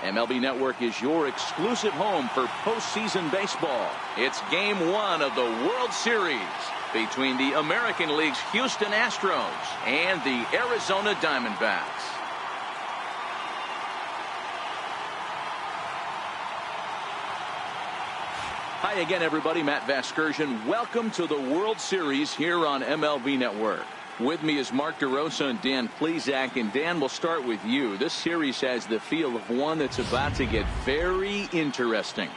MLB Network is your exclusive home for postseason baseball. It's Game 1 of the World Series between the American League's Houston Astros and the Arizona Diamondbacks. Hi again, everybody. Matt Vasgersian. Welcome to the World Series here on MLB Network. With me is Mark DeRosa and Dan Plesac. And Dan, we'll start with you. This series has the feel of one that's about to get very interesting.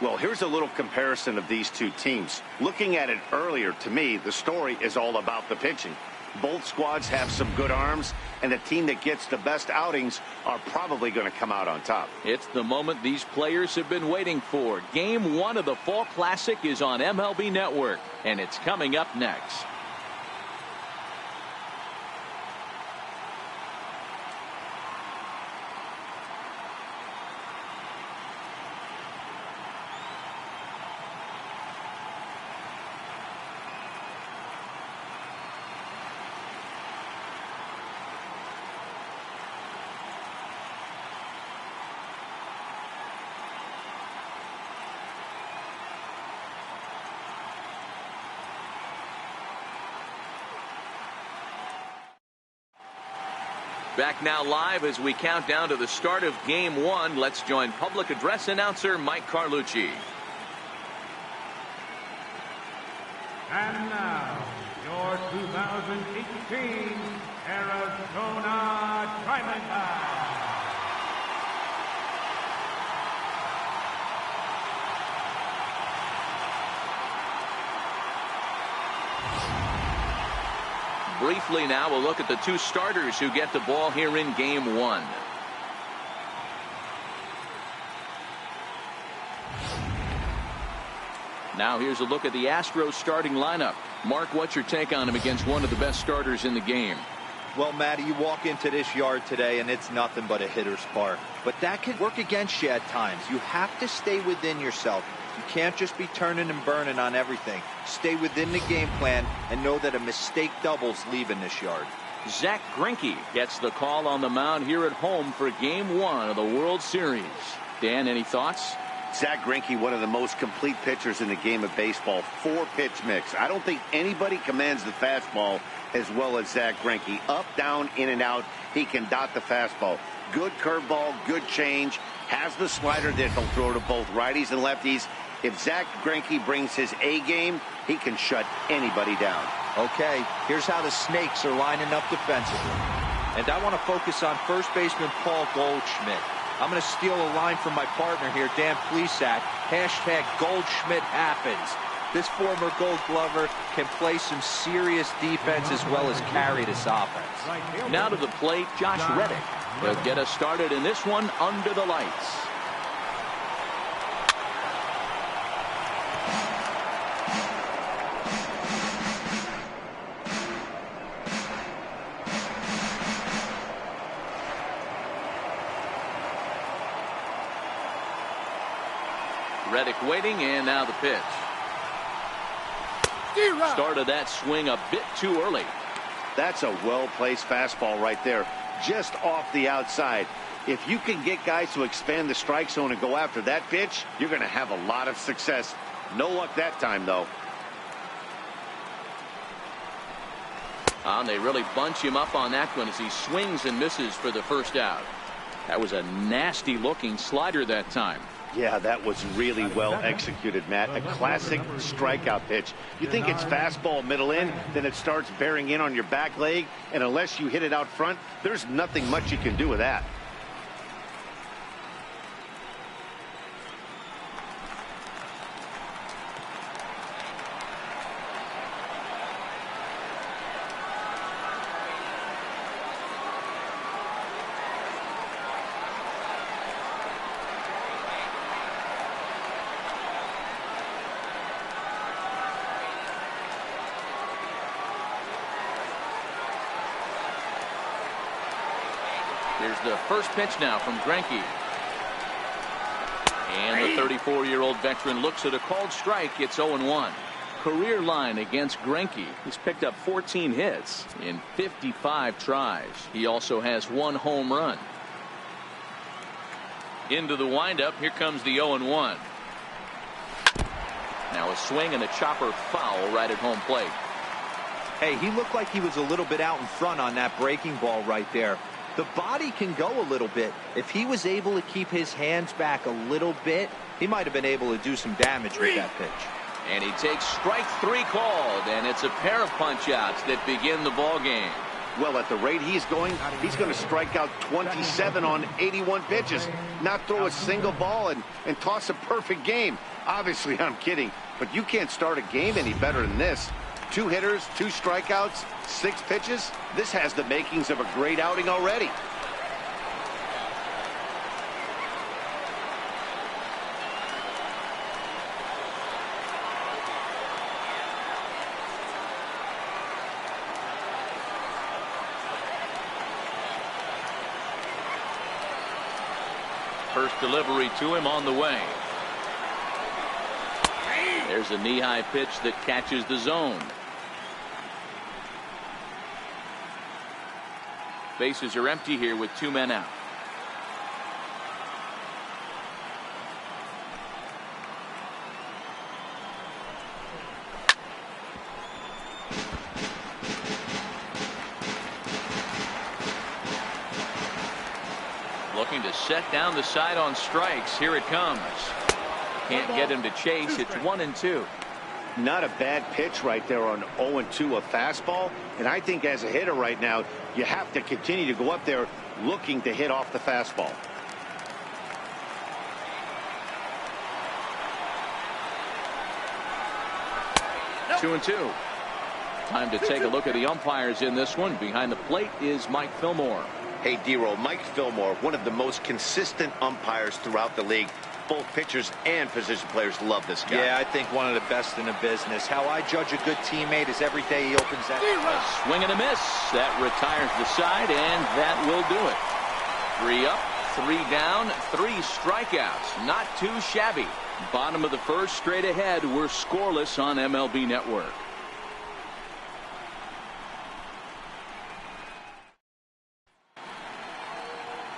Well, here's a little comparison of these two teams. Looking at it earlier, to me, the story is all about the pitching. Both squads have some good arms, and the team that gets the best outings are probably going to come out on top. It's the moment these players have been waiting for. Game 1 of the Fall Classic is on MLB Network, and it's coming up next. Back now live as we count down to the start of Game 1. Let's join public address announcer Mike Carlucci. And now, your 2018 Arizona Diamondbacks. Briefly now, we'll look at the two starters who get the ball here in Game 1. Now here's a look at the Astros starting lineup. Mark, what's your take on him against one of the best starters in the game? Well, Matty, you walk into this yard today and it's nothing but a hitter's park. But that can work against you at times. You have to stay within yourself. You can't just be turning and burning on everything. Stay within the game plan and know that a mistake doubles leaving this yard. Zack Greinke gets the call on the mound here at home for Game 1 of the World Series. Dan, any thoughts? Zack Greinke, one of the most complete pitchers in the game of baseball. 4-pitch mix. I don't think anybody commands the fastball as well as Zack Greinke. Up, down, in and out. He can dot the fastball. Good curveball, good change. Has the slider that he'll throw to both righties and lefties. If Zack Greinke brings his A game, he can shut anybody down. Okay, here's how the Snakes are lining up defensively. And I want to focus on first baseman Paul Goldschmidt. I'm going to steal a line from my partner here, Dan Plesac. Hashtag Goldschmidt happens. This former Gold Glover can play some serious defense as well as carry this offense. Now to the plate, Josh Reddick. He'll get us started in this one under the lights. Reddick waiting, and now the pitch. Started that swing a bit too early. That's a well-placed fastball right there, just off the outside. If you can get guys to expand the strike zone and go after that pitch, you're going to have a lot of success. No luck that time, though. And they really bunch him up on that one as he swings and misses for the first out. That was a nasty-looking slider that time. Yeah, that was really well executed, Matt. A classic strikeout pitch. You think it's fastball middle in, then it starts bearing in on your back leg, and unless you hit it out front, there's nothing much you can do with that. Here's the first pitch now from Greinke. And the 34-year-old veteran looks at a called strike. It's 0-1. Career line against Greinke. He's picked up 14 hits in 55 tries. He also has 1 home run. Into the windup. Here comes the 0-1. Now a swing and a chopper foul right at home plate. Hey, he looked like he was a little bit out in front on that breaking ball right there. The body can go a little bit. If he was able to keep his hands back a little bit, he might have been able to do some damage with that pitch. And he takes strike 3 called, and it's a pair of punch-outs that begin the ball game. Well, at the rate he's going to strike out 27 on 81 pitches, not throw a single ball, and toss a perfect game. Obviously, I'm kidding, but you can't start a game any better than this. 2 hitters, 2 strikeouts, 6 pitches. This has the makings of a great outing already. First delivery to him on the way. There's a knee-high pitch that catches the zone. Bases are empty here with 2 men out. Looking to set down the side on strikes. Here it comes. Can't get him to chase. It's 1-2. Not a bad pitch right there on 0-2, a fastball. And I think as a hitter right now, you have to continue to go up there looking to hit off the fastball. Nope. 2-2. Time to take a look at the umpires in this one. Behind the plate is Mike Fillmore. Hey, D-Roll, Mike Fillmore, one of the most consistent umpires throughout the league. Both pitchers and position players love this guy. Yeah, I think one of the best in the business. How I judge a good teammate is every day he opens that. A swing and a miss. That retires the side, and that will do it. 3 up, 3 down, 3 strikeouts. Not too shabby. Bottom of the first, straight ahead. We're scoreless on MLB Network.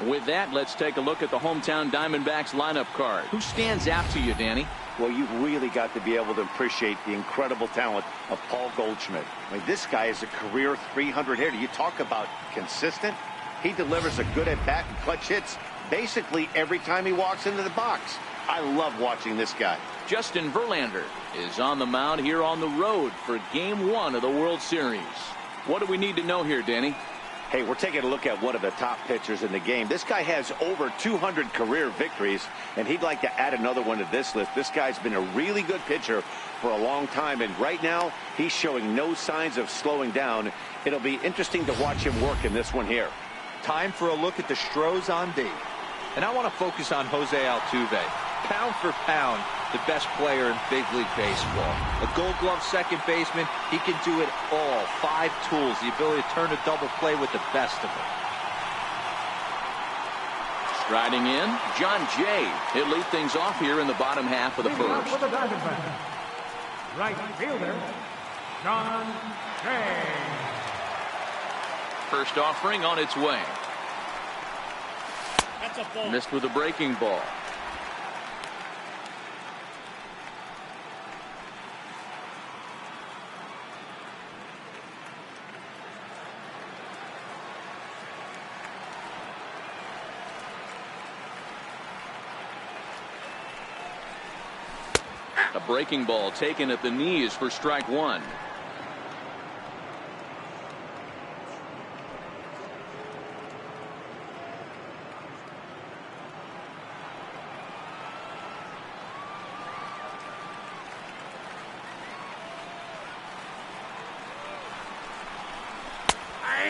With that, let's take a look at the hometown Diamondbacks lineup card. Who stands out to you, Danny? Well, you've really got to be able to appreciate the incredible talent of Paul Goldschmidt. I mean, this guy is a career 300 hitter. You talk about consistent. He delivers a good at-bat and clutch hits basically every time he walks into the box. I love watching this guy. Justin Verlander is on the mound here on the road for Game 1 of the World Series. What do we need to know here, Danny? Hey, we're taking a look at one of the top pitchers in the game. This guy has over 200 career victories, and he'd like to add another one to this list. This guy's been a really good pitcher for a long time, and right now he's showing no signs of slowing down. It'll be interesting to watch him work in this one here. Time for a look at the Stros on D. And I want to focus on Jose Altuve. Pound for pound, the best player in big league baseball. A Gold Glove second baseman, he can do it all. 5 tools, the ability to turn a double play with the best of them. Striding in, John Jay. He'll lead things off here in the bottom half of the first. For the Diamondbacks, right fielder, John Jay. First offering on its way. That's a ball. Missed with a breaking ball. A breaking ball taken at the knees for strike 1.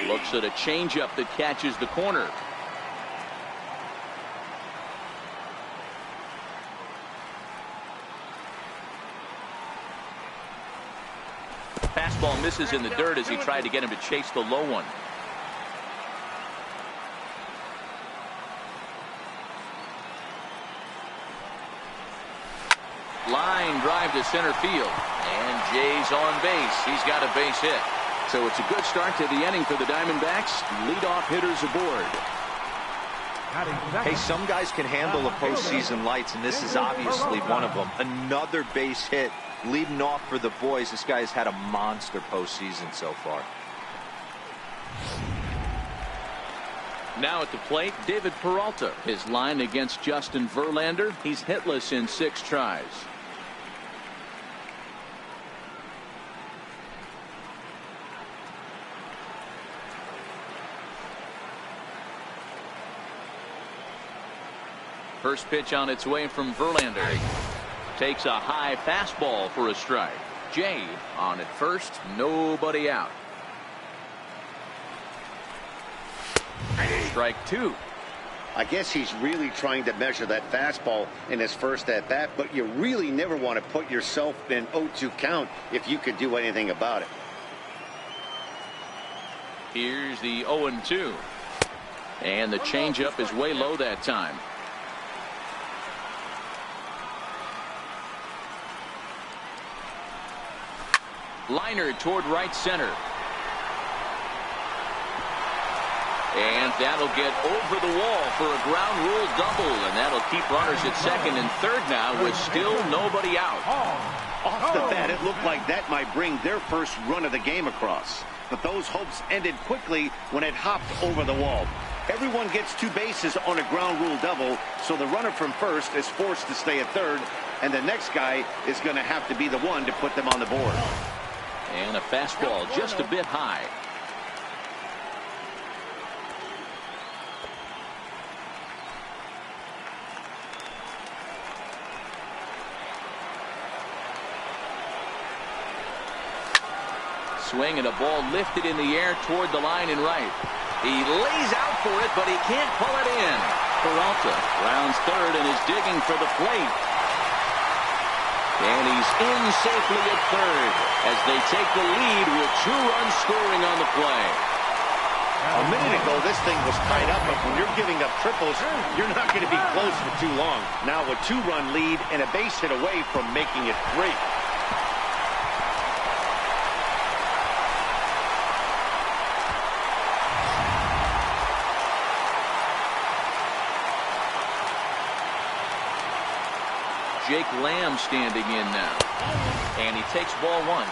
Looks at a changeup that catches the corner. Fastball misses in the dirt as he tried to get him to chase the low one. Line drive to center field. And Jay's on base. He's got a base hit. So it's a good start to the inning for the Diamondbacks. Leadoff hitters aboard. Hey, some guys can handle the postseason lights, and this is obviously one of them. Another base hit leading off for the boys. This guy has had a monster postseason so far. Now at the plate, David Peralta. His line against Justin Verlander. He's hitless in 6 tries. First pitch on its way from Verlander. Takes a high fastball for a strike. Jay on at first, nobody out. Strike 2. I guess he's really trying to measure that fastball in his first at bat, but you really never want to put yourself in an 0-2 count if you could do anything about it. Here's the 0-2. And the changeup is way low that time. Liner toward right center. And that'll get over the wall for a ground rule double, and that'll keep runners at second and third now with still nobody out. Off the bat, it looked like that might bring their first run of the game across. But those hopes ended quickly when it hopped over the wall. Everyone gets 2 bases on a ground rule double, so the runner from first is forced to stay at third, and the next guy is going to have to be the one to put them on the board. And a fastball just a bit high. Swing and a ball lifted in the air toward the line and right. He lays out for it, but he can't pull it in. Peralta rounds third and is digging for the plate. And he's in safely at third as they take the lead with 2 runs scoring on the play. A minute ago, this thing was tied up, but when you're giving up triples, you're not going to be close for too long. Now a 2-run lead and a base hit away from making it 3. Jake Lamb standing in now. And he takes ball 1.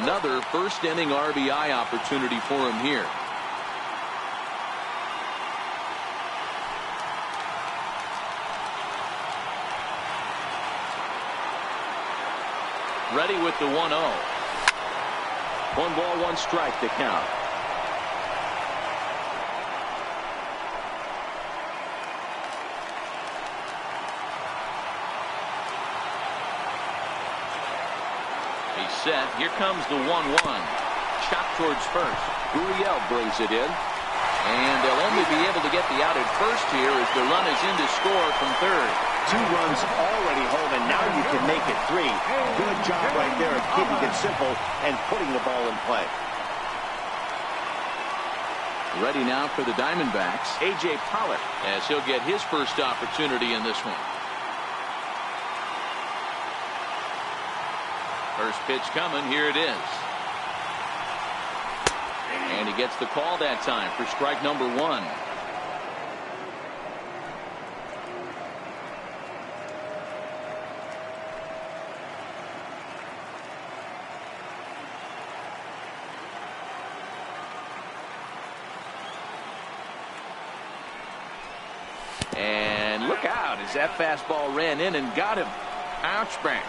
Another first inning RBI opportunity for him here. Ready with the 1-0. 1 ball, 1 strike to count. Set. Here comes the 1-1. Chop towards first. Gurriel brings it in. And they'll only be able to get the out at first here as the run is in to score from third. 2 runs already home, and now you can make it 3. Good job right there of keeping it simple and putting the ball in play. Ready now for the Diamondbacks, A.J. Pollock, as he'll get his first opportunity in this one. First pitch coming. Here it is. And he gets the call that time for strike number 1. And look out as that fastball ran in and got him. Ouch, bang.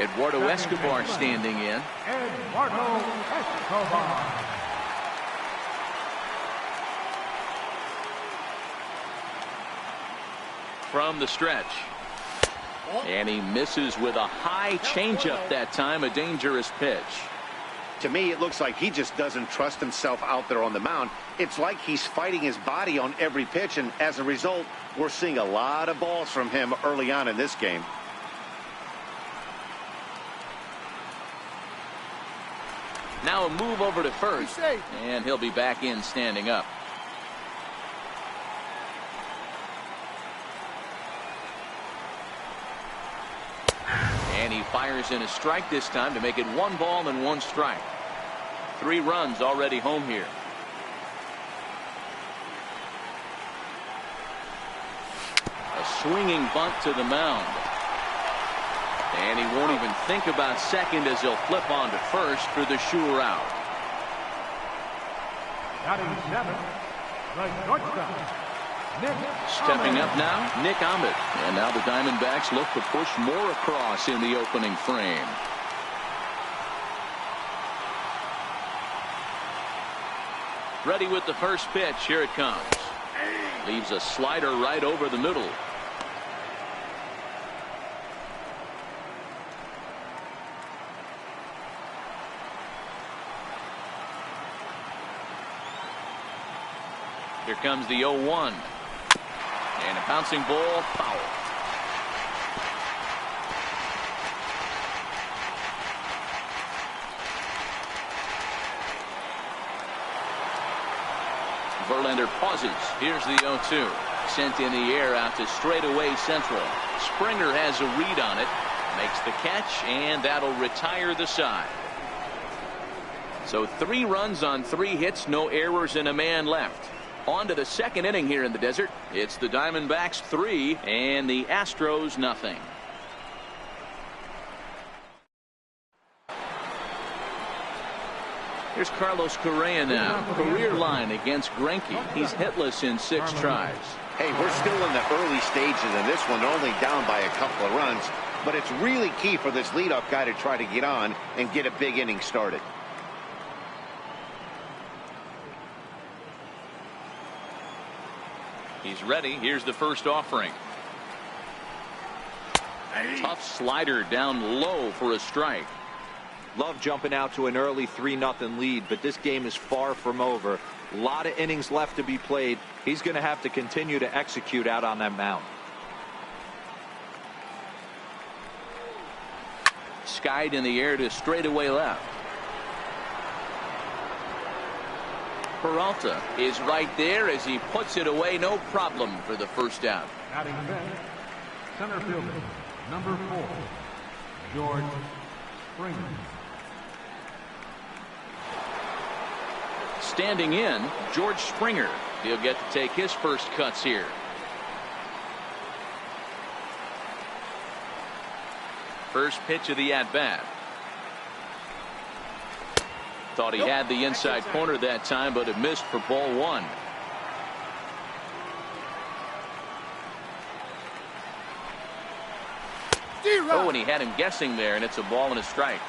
Eduardo Escobar standing in. Eduardo Escobar. From the stretch. And he misses with a high changeup that time. A dangerous pitch. To me, it looks like he just doesn't trust himself out there on the mound. It's like he's fighting his body on every pitch, and as a result, we're seeing a lot of balls from him early on in this game. Now a move over to first, and he'll be back in standing up. And he fires in a strike this time to make it 1 ball and 1 strike. 3 runs already home here. swinging bunt to the mound. And he won't even think about second as he'll flip on to first for the sure out. Batting seventh, the shortstop, Nick Stepping Ahmed. up now, Nick Ahmed. And now the Diamondbacks look to push more across in the opening frame. Ready with the first pitch. Here it comes. Leaves a slider right over the middle. Here comes the 0-1. And a bouncing ball, foul. Verlander pauses. Here's the 0-2. Sent in the air out to straightaway central. Springer has a read on it. Makes the catch, and that'll retire the side. So 3 runs on 3 hits, no errors, and a man left. On to the second inning here in the desert. It's the Diamondbacks 3 and the Astros nothing. Here's Carlos Correa now. Career line against Greinke. He's hitless in 6 tries. Hey, we're still in the early stages of this one, only down by a couple of runs. But it's really key for this leadoff guy to try to get on and get a big inning started. He's ready. Here's the first offering. Tough slider down low for a strike. Love jumping out to an early 3-0 lead, but this game is far from over. A lot of innings left to be played. He's going to have to continue to execute out on that mound. Skied in the air to straightaway left. Peralta is right there as he puts it away. No problem for the first out. Batting fifth, center fielder, number 4, George Springer. Standing in, George Springer. He'll get to take his first cuts here. First pitch of the at-bat. Thought he had the inside corner that time, but it missed for ball 1. Oh, and he had him guessing there, and it's a ball and a strike.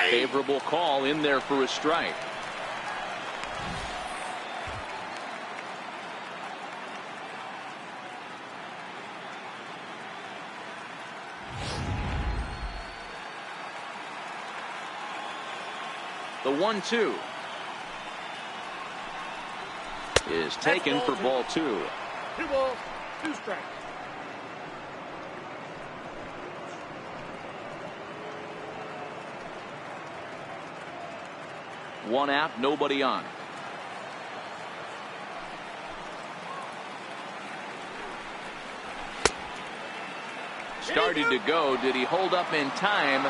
Favorable call in there for a strike. The 1-2 is taken for ball 2. 2 balls, 2 strikes. One out, nobody on. Started to go. Did he hold up in time?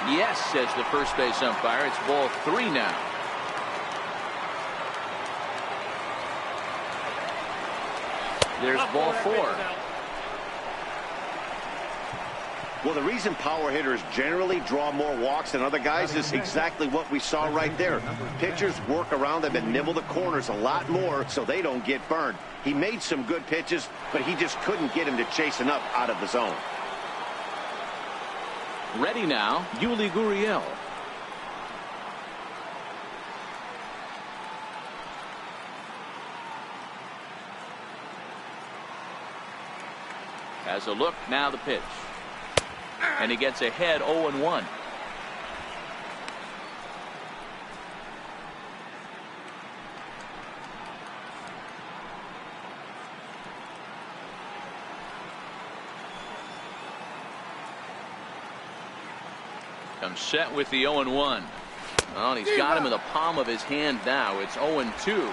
Yes, says the first base umpire. It's ball 3 now. There's ball 4. Well, the reason power hitters generally draw more walks than other guys is exactly what we saw right there. Pitchers work around them and nibble the corners a lot more so they don't get burned. He made some good pitches, but he just couldn't get him to chase enough out of the zone. Ready now, Yuli Gurriel. Has a look, now the pitch. And he gets ahead 0-1. Comes set with the 0-1. Well, he's got him in the palm of his hand now. It's 0-2.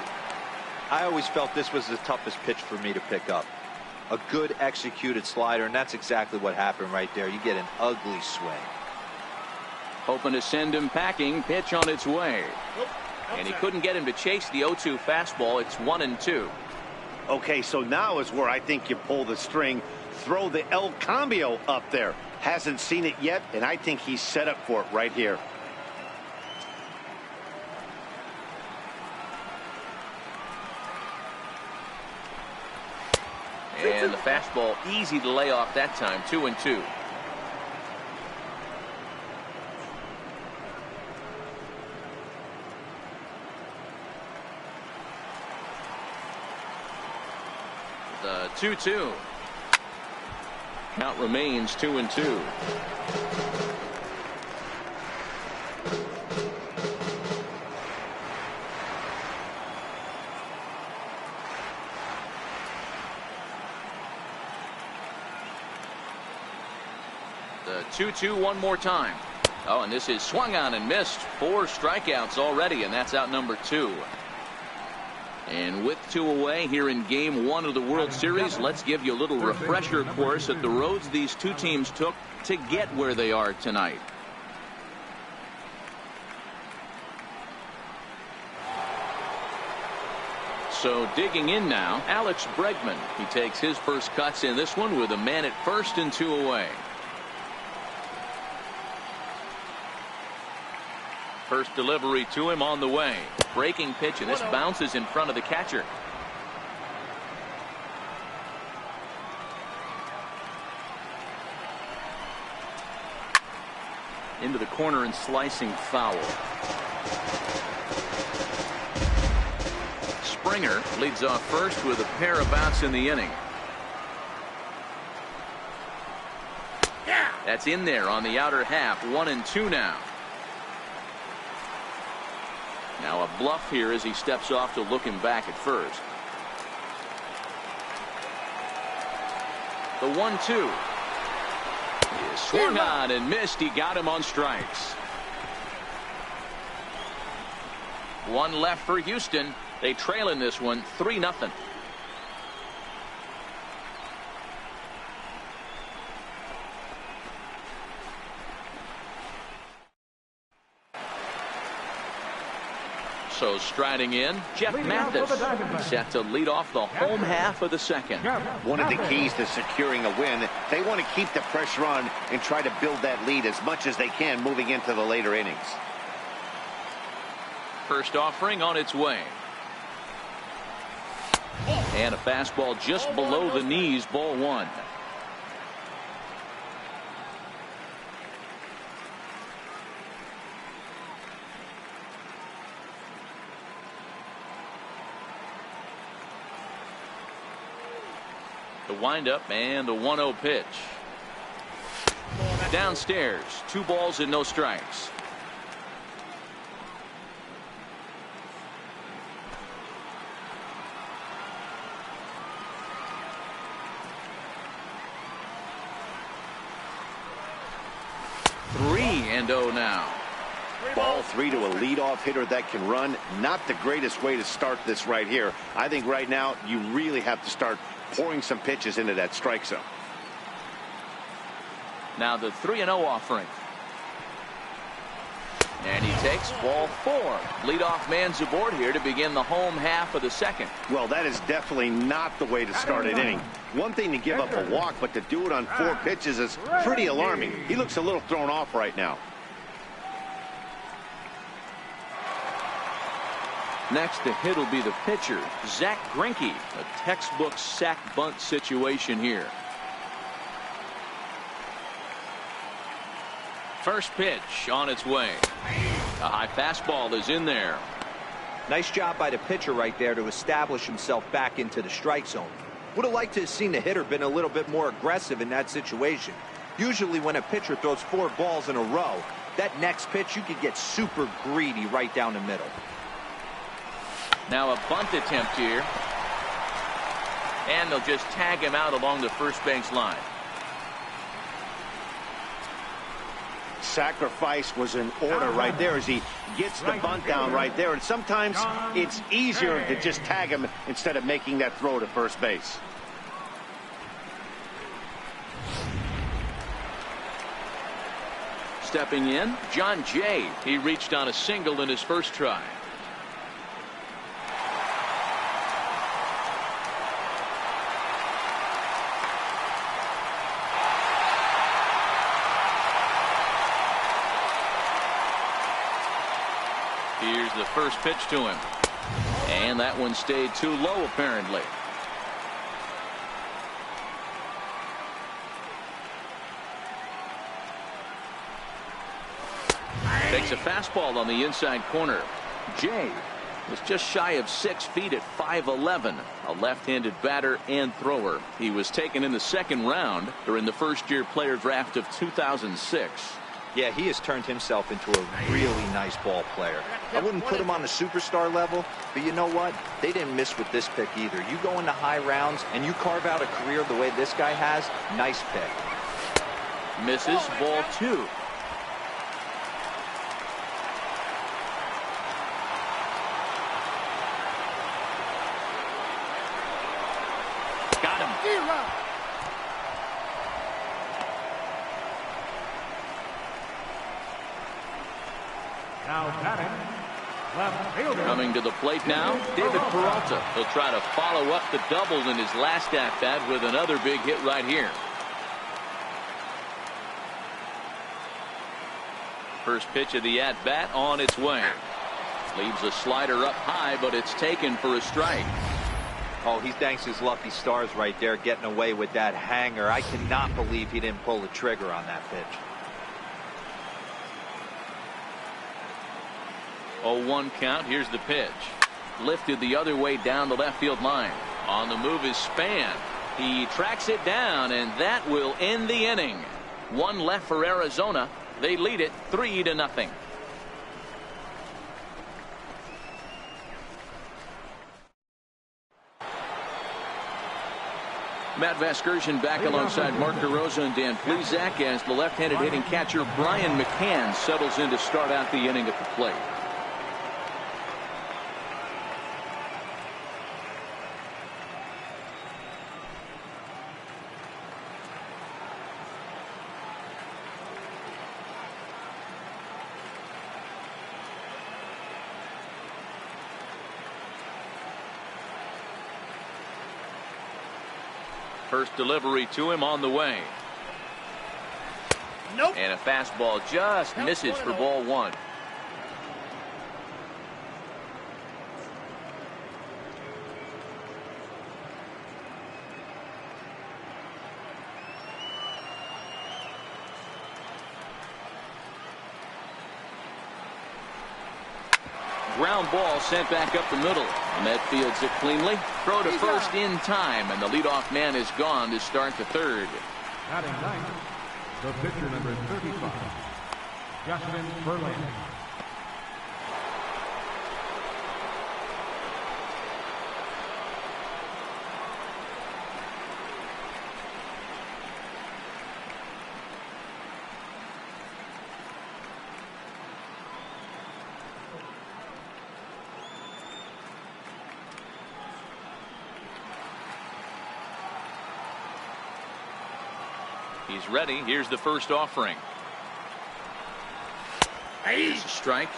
I always felt this was the toughest pitch for me to pick up. A good executed slider, and that's exactly what happened right there. You get an ugly swing. Hoping to send him packing. Pitch on its way. And he couldn't get him to chase the 0-2 fastball. It's 1-2. Okay, so now is where I think you pull the string, throw the El Cambio up there. Hasn't seen it yet, and I think he's set up for it right here. And the fastball easy to lay off that time. 2-2. The 2-2. Count remains 2-2. The 2-2 one more time. Oh, and this is swung on and missed. 4 strikeouts already, and that's out number 2. And with 2 away here in Game 1 of the World Series, let's give you a little refresher course at the roads these two teams took to get where they are tonight. So digging in now, Alex Bregman. He takes his first cuts in this one with a man at first and 2 away. First delivery to him on the way. Breaking pitch, and this bounces in front of the catcher. Into the corner and slicing foul. Springer leads off first with a pair of outs in the inning. That's in there on the outer half. 1-2 now. Now a bluff here as he steps off to look him back at first. The 1-2 is swung on and missed. He got him on strikes. 1 left for Houston. They trail in this one 3-0. So striding in, Jeff Mathis, set to lead off the home half of the second. One of the keys to securing a win, they want to keep the pressure on and try to build that lead as much as they can moving into the later innings. First offering on its way. And a fastball just below the knees, ball 1. The windup and the 1-0 pitch. Downstairs, 2 balls and no strikes. And 0 now. Ball 3 to a leadoff hitter that can run. Not the greatest way to start this right here. I think right now you really have to start pouring some pitches into that strike zone. Now the 3-0 offering. And he takes ball 4. Leadoff man's aboard here to begin the home half of the second. Well, that is definitely not the way to start an inning. One thing to give up a walk, but to do it on 4 pitches is pretty alarming. He looks a little thrown off right now. Next to hit will be the pitcher, Zack Greinke. A textbook sack bunt situation here. First pitch on its way. A high fastball is in there. Nice job by the pitcher right there to establish himself back into the strike zone. Would have liked to have seen the hitter been a little bit more aggressive in that situation. Usually when a pitcher throws 4 balls in a row, that next pitch you could get super greedy right down the middle. Now a bunt attempt here. And they'll just tag him out along the first base line. Sacrifice was in order right there as he gets the bunt down right there. And sometimes it's easier to just tag him instead of making that throw to first base. Stepping in, John Jay. He reached on a single in his first try. Here's the first pitch to him. And that one stayed too low, apparently. Takes a fastball on the inside corner. Jay was just shy of 6 feet at 5'11", a left-handed batter and thrower. He was taken in the second round during the first-year player draft of 2006. Yeah, he has turned himself into a really nice ball player. I wouldn't put him on the superstar level, but you know what? They didn't miss with this pick either. You go into high rounds and you carve out a career the way this guy has, nice pick. Misses, ball 2. Got him. Now batting, left fielder. Coming to the plate now, David Peralta. He'll try to follow up the double in his last at-bat with another big hit right here. First pitch of the at-bat on its way. Leaves a slider up high, but it's taken for a strike. Oh, he thanks his lucky stars right there getting away with that hanger. I cannot believe he didn't pull the trigger on that pitch. 0-1 count. Here's the pitch. Lifted the other way down the left field line. On the move is Span. He tracks it down, and that will end the inning. One left for Arizona. They lead it 3-0. Matt Vasgersian back alongside Mark DeRosa and Dan Plesac as the left-handed hitting catcher Brian McCann settles in to start out the inning at the plate. First delivery to him on the way. Nope. And a fastball just misses for ball 1. Ground ball sent back up the middle. And that fields it cleanly. Throw to first in time, and the leadoff man is gone to start the third. Batting ninth, the pitcher number 35, Justin Verlander. He's ready. Here's the first offering. It's a strike.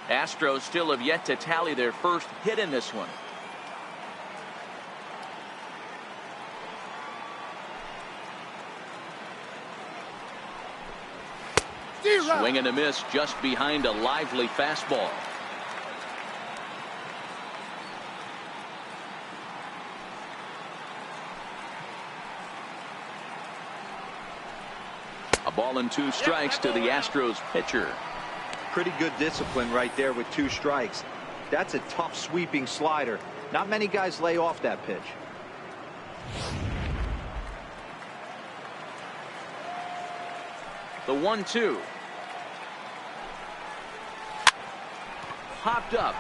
Astros still have yet to tally their first hit in this one. Swing and a miss just behind a lively fastball. A ball and 2 strikes to the Astros pitcher. Pretty good discipline right there with 2 strikes. That's a tough sweeping slider. Not many guys lay off that pitch. The 1-2. Popped up.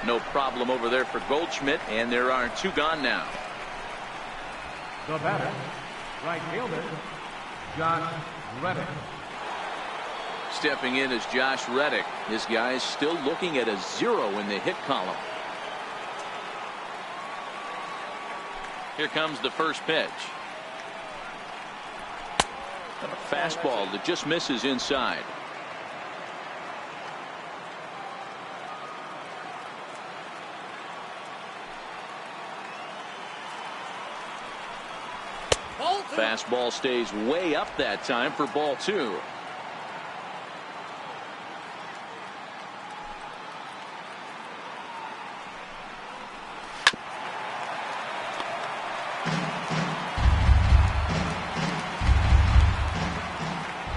No problem over there for Goldschmidt, and there are 2 gone now. The batter, right fielder, Josh Reddick. Stepping in is Josh Reddick. This guy's still looking at a 0 in the hit column. Here comes the first pitch. And a fastball that just misses inside. Fastball stays way up that time for ball 2.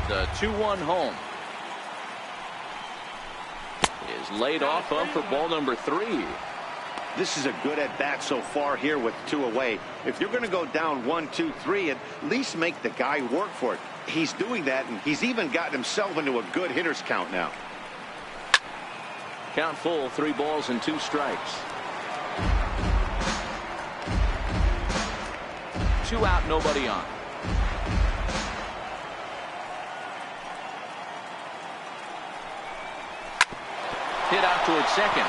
The 2-1 home is laid off of for ball number 3. This is a good at-bat so far here with 2 away. If you're going to go down 1, 2, 3, at least make the guy work for it. He's doing that, and he's even gotten himself into a good hitter's count now. Count full, 3 balls and 2 strikes. 2 out, nobody on. Hit out towards second.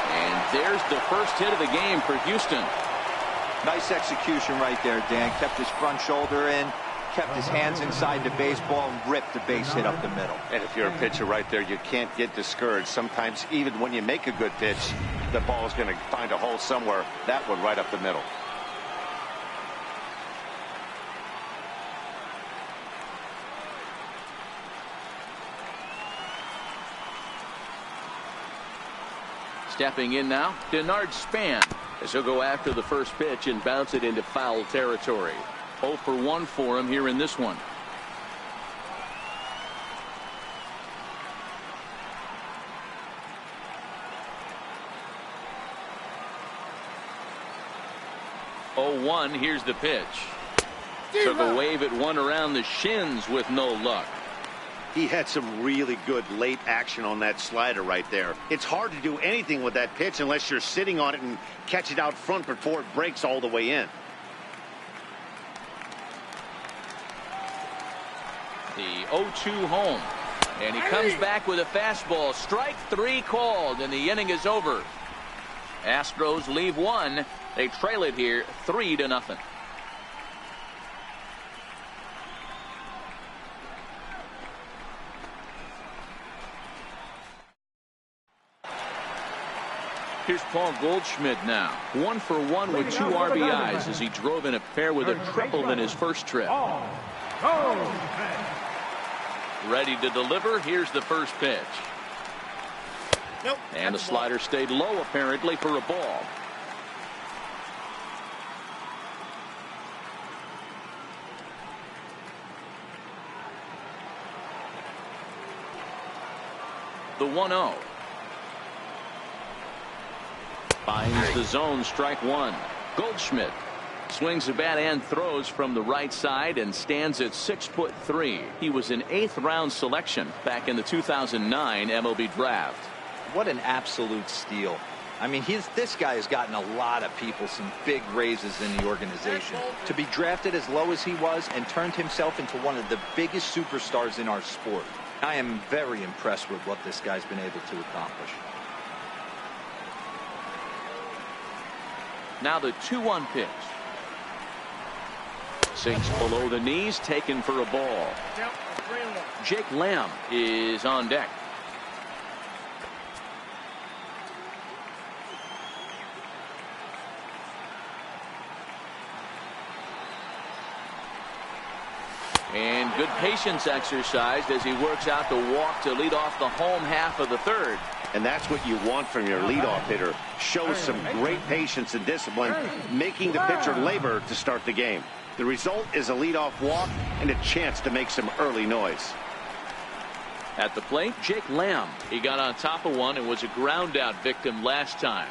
And there's the first hit of the game for Houston. Nice execution right there, Dan. Kept his front shoulder in, kept his hands inside the baseball, and ripped the base hit up the middle. And if you're a pitcher right there, you can't get discouraged. Sometimes even when you make a good pitch, the ball is going to find a hole somewhere. That one right up the middle. Stepping in now, Denard Span, as he'll go after the first pitch and bounce it into foul territory. 0 for 1 for him here in this one. Oh, 1, here's the pitch. Took a wave at one around the shins with no luck. He had some really good late action on that slider right there. It's hard to do anything with that pitch unless you're sitting on it and catch it out front before it breaks all the way in. The 0-2 home. And he comes back with a fastball. Strike 3 called, and the inning is over. Astros leave 1. They trail it here 3-0. Here's Paul Goldschmidt now. 1 for 1 with 2 RBIs as he drove in a pair with a triple in his first trip. Ready to deliver. Here's the first pitch. And the slider stayed low apparently for a ball. The 1-0. Finds the zone, strike 1. Goldschmidt swings the bat and throws from the right side and stands at 6'3". He was an 8th round selection back in the 2009 MLB draft. What an absolute steal. I mean, this guy has gotten a lot of people some big raises in the organization. To be drafted as low as he was and turned himself into one of the biggest superstars in our sport. I am very impressed with what this guy's been able to accomplish. Now the 2-1 pitch. Sinks below the knees, taken for a ball. Jake Lamb is on deck. And good patience exercised as he works out the walk to lead off the home half of the 3rd. And that's what you want from your leadoff hitter. Shows some great patience and discipline, making the pitcher labor to start the game. The result is a leadoff walk and a chance to make some early noise. At the plate, Jake Lamb. He got on top of one and was a ground out victim last time.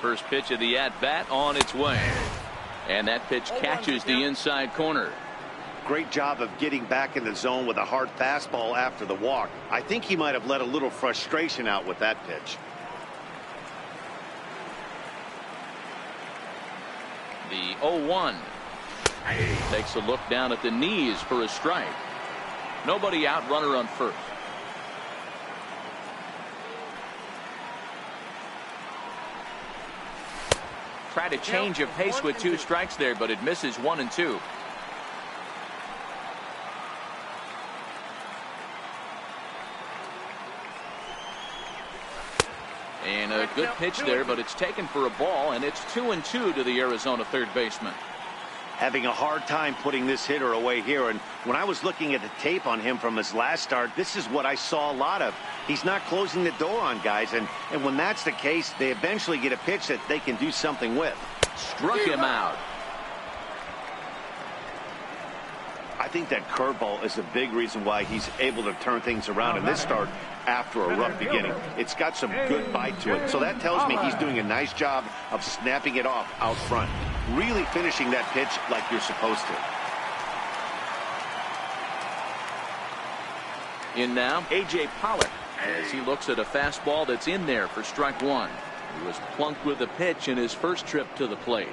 First pitch of the at-bat on its way. And that pitch catches the inside corner. Great job of getting back in the zone with a hard fastball after the walk. I think he might have let a little frustration out with that pitch. The 0-1. Takes a look down at the knees for a strike. Nobody out, runner on first. Try to change of pace with 2 strikes there, but it misses 1 and 2. And a good pitch there, but it's taken for a ball, and it's 2-2 to the Arizona third baseman. Having a hard time putting this hitter away here, and when I was looking at the tape on him from his last start, this is what I saw a lot of. He's not closing the door on guys, and when that's the case, they eventually get a pitch that they can do something with. Struck him out. I think that curveball is a big reason why he's able to turn things around in this start after a rough beginning. It's got some good bite to it, so that tells me he's doing a nice job of snapping it off out front, really finishing that pitch like you're supposed to. In now, A.J. Pollock, as he looks at a fastball that's in there for strike one. He was plunked with a pitch in his first trip to the plate.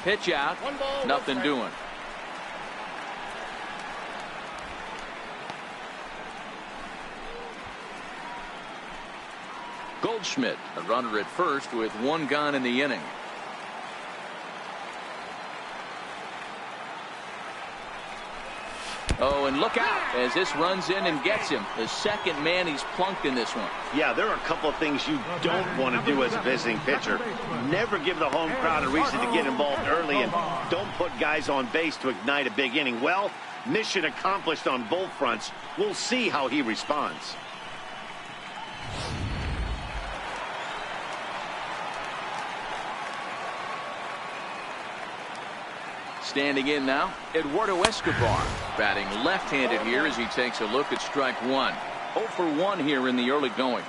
Pitch out, nothing doing. Goldschmidt, a runner at first with one gone in the inning. Oh, and look out as this runs in and gets him. The second man he's plunked in this one. Yeah, there are a couple of things you don't want to do as a visiting pitcher. Never give the home crowd a reason to get involved early, and don't put guys on base to ignite a big inning. Well, mission accomplished on both fronts. We'll see how he responds. Standing in now, Eduardo Escobar, batting left-handed here as he takes a look at strike one. 0 for 1 here in the early going.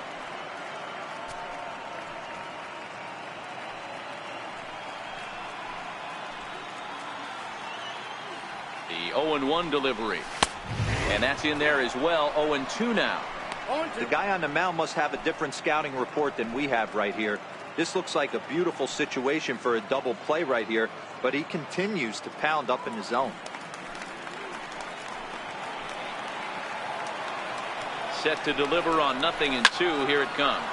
The 0-1 delivery. And that's in there as well. 0-2 now. The guy on the mound must have a different scouting report than we have right here. This looks like a beautiful situation for a double play right here, but he continues to pound up in the zone. Set to deliver on 0-2. Here it comes.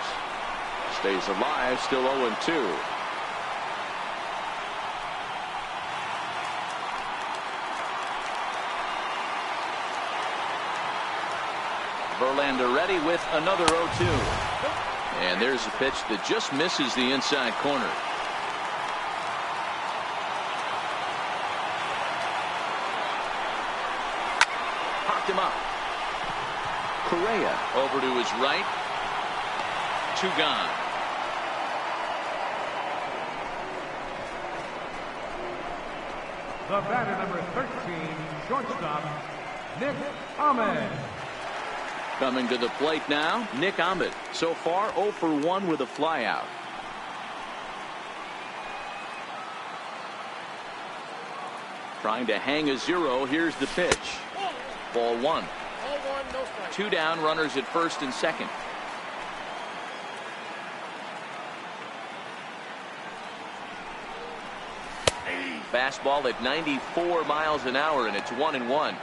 Stays alive, still 0-2. Verlander ready with another 0-2. And there's a pitch that just misses the inside corner. Popped him up. Correa over to his right. 2 gone. The batter, number 13, shortstop, Nick Ahmed. Coming to the plate now, Nick Ahmed. So far, 0 for 1 with a flyout. Trying to hang a 0. Here's the pitch. Ball 1. 2 down, runners at first and second. Fastball at 94 miles an hour, and it's 1-1.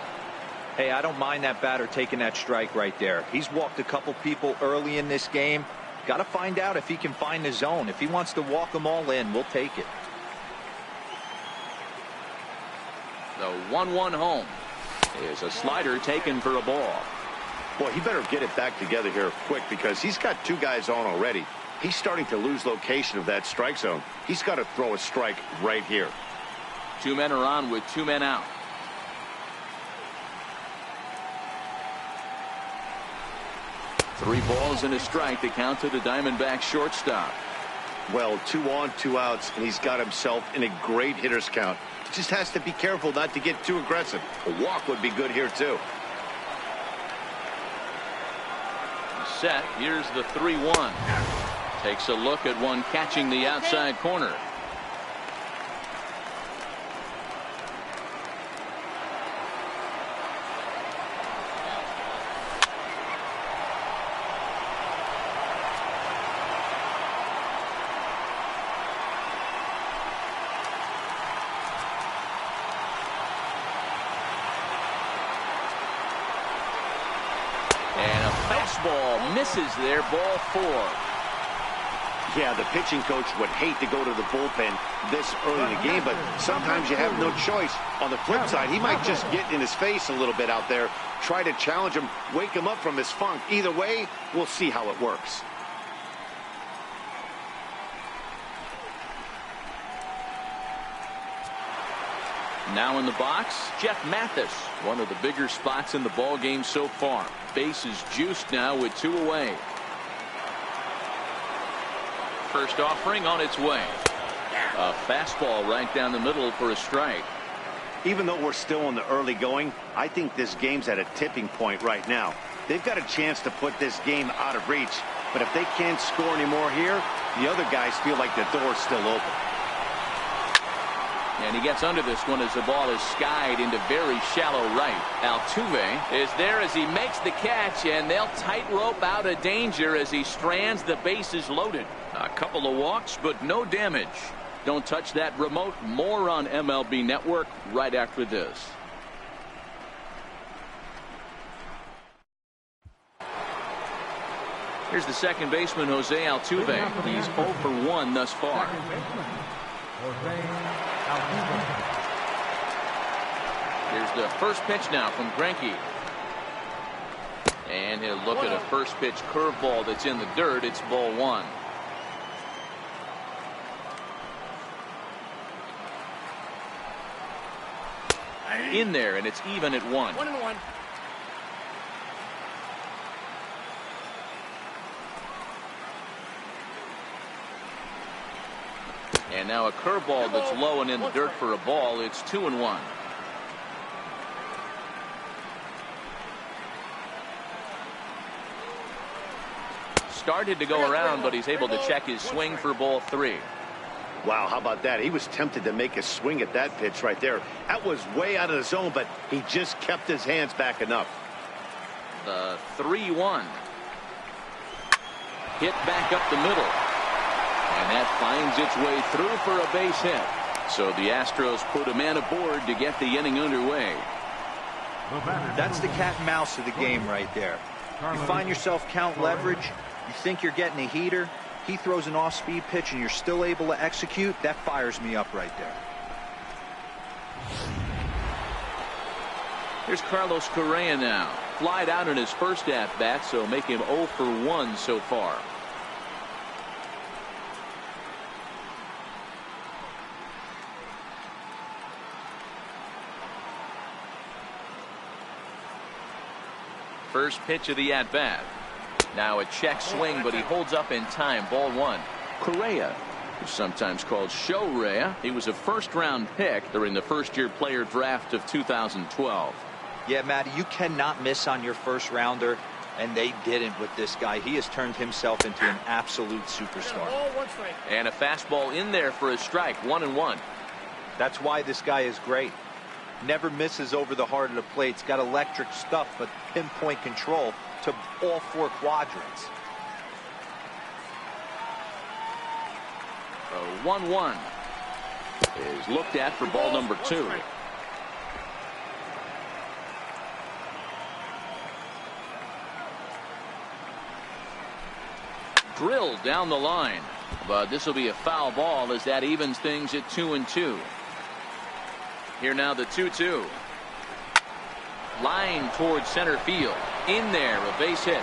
Hey, I don't mind that batter taking that strike right there. He's walked a couple people early in this game. Got to find out if he can find the zone. If he wants to walk them all in, we'll take it. The 1-1 home is a slider taken for a ball. Boy, he better get it back together here quick because he's got 2 guys on already. He's starting to lose location of that strike zone. He's got to throw a strike right here. 2 men are on with 2 men out. Three balls and a strike to count to the Diamondbacks shortstop. Well, 2 on, 2 outs, and he's got himself in a great hitter's count. Just has to be careful not to get too aggressive. A walk would be good here, too. Set. Here's the 3-1. Takes a look at one catching the outside corner. And a fastball misses there, ball 4. Yeah, the pitching coach would hate to go to the bullpen this early in the game, but sometimes you have no choice. On the flip side, he might just get in his face a little bit out there, try to challenge him, wake him up from his funk. Either way, we'll see how it works. Now in the box, Jeff Mathis, one of the bigger spots in the ball game so far. Base is juiced now with 2 away. First offering on its way. A fastball right down the middle for a strike. Even though we're still in the early going, I think this game's at a tipping point right now. They've got a chance to put this game out of reach, but if they can't score anymore here, the other guys feel like the door's still open. And he gets under this one as the ball is skied into very shallow right. Altuve is there as he makes the catch, and they'll tightrope out of danger as he strands the bases loaded. A couple of walks, but no damage. Don't touch that remote. More on MLB Network right after this. Here's the second baseman, Jose Altuve. He's 0 for 1 thus far. Here's the first pitch now from Greinke. And he'll look at a first pitch curveball that's in the dirt. It's ball 1. In there, and it's even at 1. 1-1. And now a curveball that's low and in the dirt for a ball. It's 2-1. Started to go around, but he's able to check his swing for ball 3. Wow, how about that? He was tempted to make a swing at that pitch right there. That was way out of the zone, but he just kept his hands back enough. The 3-1. Hit back up the middle. And that finds its way through for a base hit. So the Astros put a man aboard to get the inning underway. That's the cat and mouse of the game right there. You find yourself count leverage. You think you're getting a heater. He throws an off-speed pitch and you're still able to execute. That fires me up right there. Here's Carlos Correa now. Flied out in his first at-bat, so make him 0 for 1 so far. First pitch of the at-bat. Now a check swing, but he holds up in time. Ball 1. Correa, who's sometimes called Show-Rea. He was a first-round pick during the first-year player draft of 2012. Yeah, Matty, you cannot miss on your first rounder, and they didn't with this guy. He has turned himself into an absolute superstar. And a fastball in there for a strike. 1-1. That's why this guy is great. Never misses over the heart of the plate. It's got electric stuff, but pinpoint control to all 4 quadrants. 1-1 is looked at for ball number 2. Drilled down the line, but this will be a foul ball as that evens things at 2-2. Here now the 2-2. Line towards center field. In there, a base hit.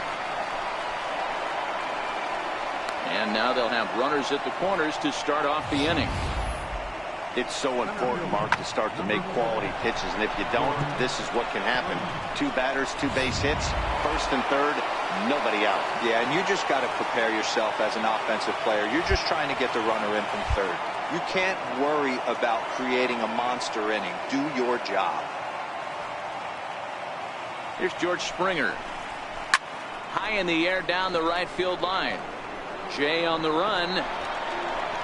And now they'll have runners at the corners to start off the inning. It's so important, Mark, to start to make quality pitches, and if you don't, this is what can happen. 2 batters, 2 base hits, first and third, nobody out. Yeah, and you just got to prepare yourself as an offensive player. You're just trying to get the runner in from third. You can't worry about creating a monster inning. Do your job. Here's George Springer. High in the air down the right field line. Jay on the run.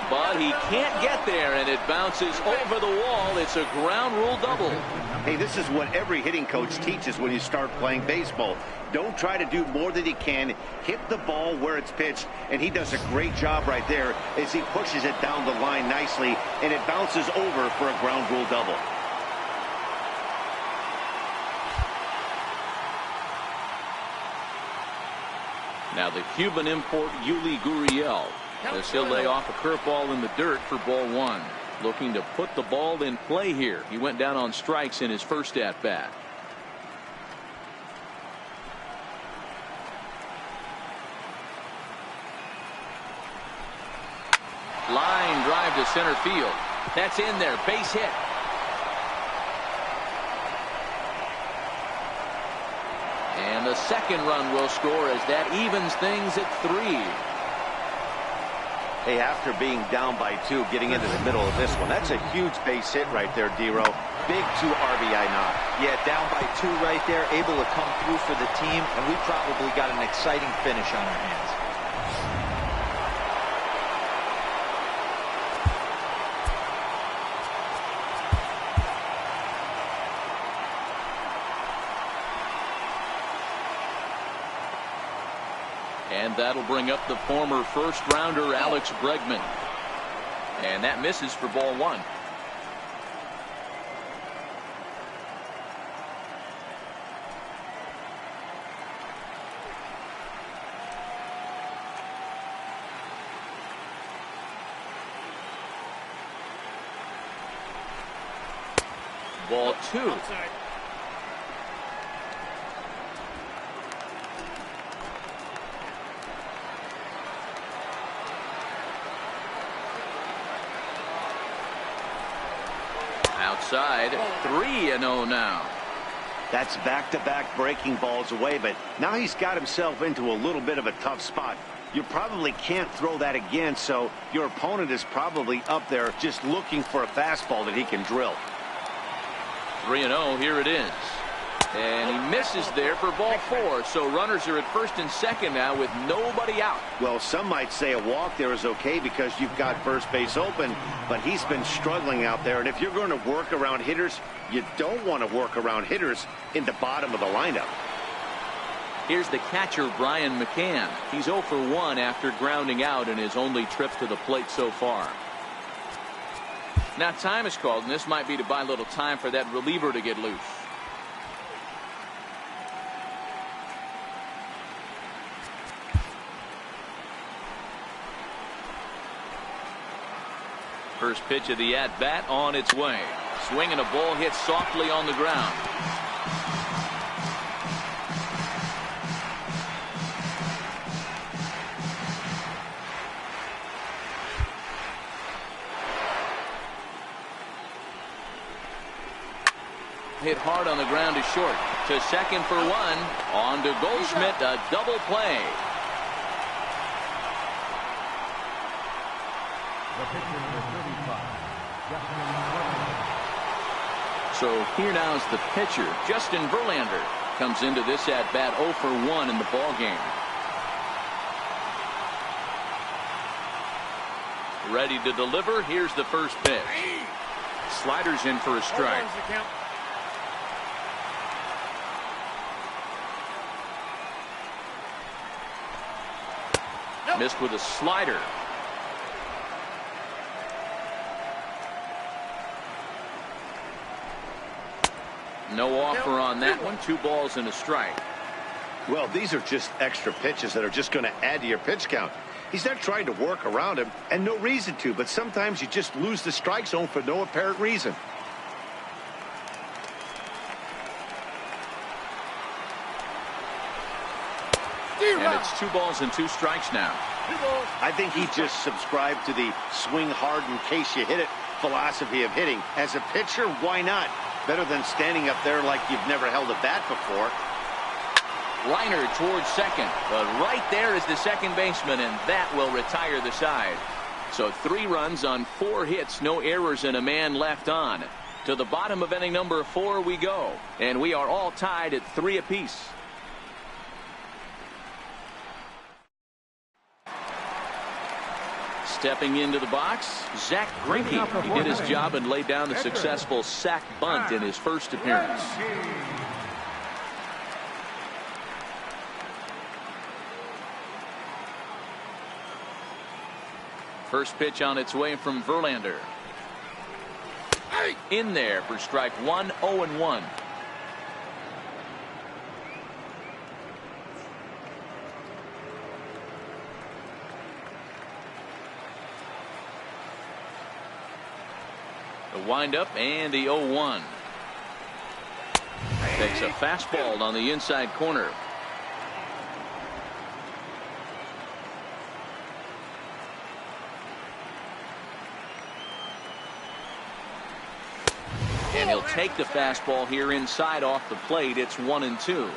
But he can't get there, and it bounces over the wall. It's a ground rule double. Hey, this is what every hitting coach teaches when you start playing baseball. Don't try to do more than you can. Hit the ball where it's pitched, and he does a great job right there as he pushes it down the line nicely, and it bounces over for a ground rule double. Now the Cuban import Yuli Gurriel As he'll lay off a curveball in the dirt for ball one. Looking to put the ball in play here. He went down on strikes in his first at bat. Line drive to center field. That's in there. Base hit. And the second run will score as that evens things at 3. Hey, after being down by 2, getting into the middle of this one, that's a huge base hit right there, D-Row. Big 2 RBI knock. Yeah, down by 2 right there, able to come through for the team, and we probably got an exciting finish on our hands. And that'll bring up the former first-rounder Alex Bregman. And that misses for ball one. Ball two. Outside. Outside, 3-0 now. That's back-to-back breaking balls away, but now he's got himself into a little bit of a tough spot. You probably can't throw that again, so your opponent is probably up there just looking for a fastball that he can drill. 3-0, here it is. And he misses there for ball 4. So runners are at first and second now with nobody out. Well, some might say a walk there is okay because you've got first base open, but he's been struggling out there. And if you're going to work around hitters, you don't want to work around hitters in the bottom of the lineup. Here's the catcher, Brian McCann. He's 0 for 1 after grounding out in his only trip to the plate so far. Now time is called, and this might be to buy a little time for that reliever to get loose. First pitch of the at-bat on its way. Swing and a ball hit softly on the ground. Hit hard on the ground to short. To second for 1. On to Goldschmidt, a double play. The pitcher number 35, So here now is the pitcher, Justin Verlander, comes into this at-bat 0 for 1 in the ball game. Ready to deliver. Here's the first pitch. Sliders in for a strike. Missed with a slider. No offer on that one. 2 balls and a strike. Well, these are just extra pitches that are just going to add to your pitch count. He's not trying to work around him, and no reason to, but sometimes you just lose the strike zone for no apparent reason. And it's 2 balls and 2 strikes now. I think he just subscribed to the swing hard in case you hit it philosophy of hitting. As a pitcher, why not? Better than standing up there like you've never held a bat before. Liner towards second, but right there is the second baseman, and that will retire the side. So 3 runs on 4 hits, no errors, and a man left on. To the bottom of inning number 4 we go, and we are all tied at 3 apiece. Stepping into the box, Zach Greinke. He did his job and laid down the successful sac bunt in his first appearance. First pitch on its way from Verlander. In there for strike 1, 0-1. The windup and the 0-1. Takes a fastball on the inside corner. And he'll take the fastball here inside off the plate. It's 1-2.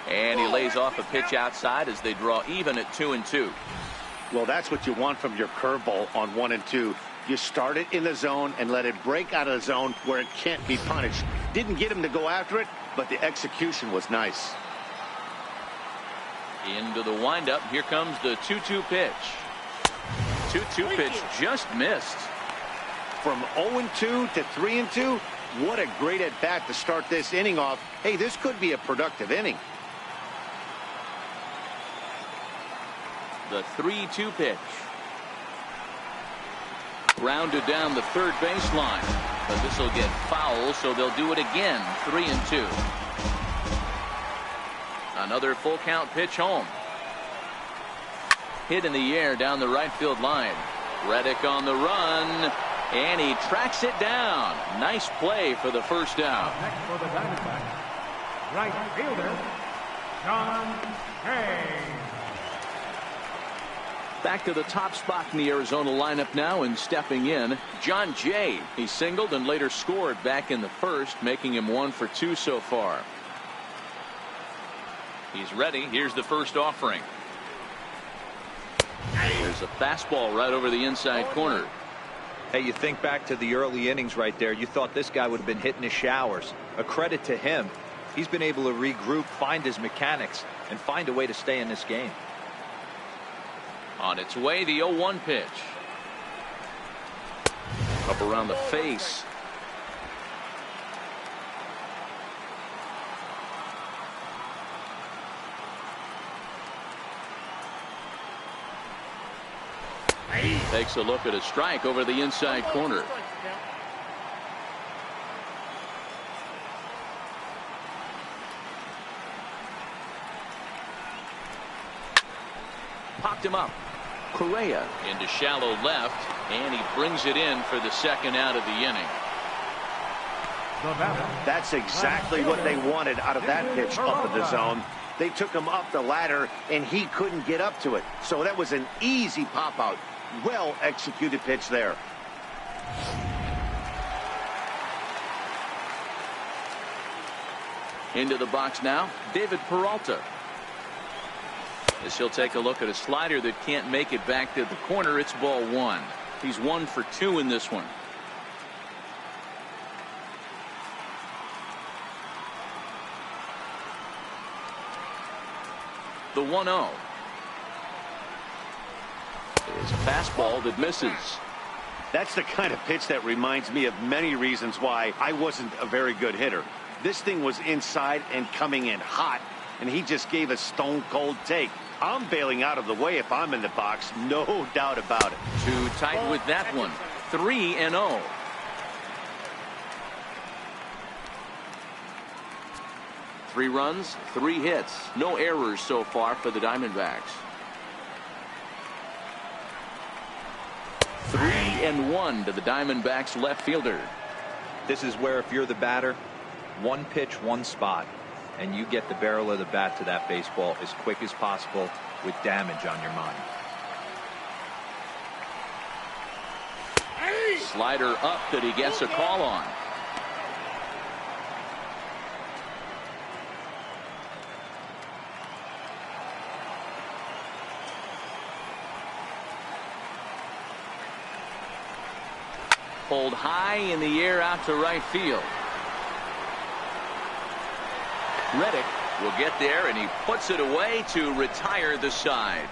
And he lays off a pitch outside as they draw even at 2-2. Well, that's what you want from your curveball on 1-2. You start it in the zone and let it break out of the zone where it can't be punished. Didn't get him to go after it, but the execution was nice. Into the windup. Here comes the 2-2 pitch. 2-2 pitch just missed. From 0-2 to 3-2, what a great at bat to start this inning off. Hey, this could be a productive inning. The 3-2 pitch. Grounded down the third baseline, but this will get foul, so they'll do it again. 3-2. Another full count pitch home. Hit in the air down the right field line. Reddick on the run, and he tracks it down. Nice play for the first down. Next for the Diamondbacks, right fielder, John Hay. Back to the top spot in the Arizona lineup now, and stepping in, John Jay. He singled and later scored back in the first, making him 1 for 2 so far. He's ready. Here's the first offering. There's a fastball right over the inside corner. Hey, you think back to the early innings right there. You thought this guy would have been hitting his showers. A credit to him. He's been able to regroup, find his mechanics, and find a way to stay in this game. On its way, the 0-1 pitch. Up around the face. Takes a look at a strike over the inside corner. Popped him up. Correa into shallow left, and he brings it in for the second out of the inning. That's exactly what they wanted out of that pitch up in the zone. They took him up the ladder, and he couldn't get up to it. So that was an easy pop out. Well executed pitch there. Into the box now, David Peralta. As he'll take a look at a slider that can't make it back to the corner. It's ball 1. He's 1 for 2 in this one. The 1-0 is a fastball that misses. That's the kind of pitch that reminds me of many reasons why I wasn't a very good hitter. This thing was inside and coming in hot, and he just gave a stone cold take. I'm bailing out of the way if I'm in the box, no doubt about it. Too tight with that one. 3-0. Three runs, 3 hits, no errors so far for the Diamondbacks. 3-1 to the Diamondbacks left fielder. This is where if you're the batter, one pitch, one spot, and you get the barrel of the bat to that baseball as quick as possible with damage on your mind. Slider up that he gets a call on. Pulled high in the air out to right field. Reddick will get there, and he puts it away to retire the side.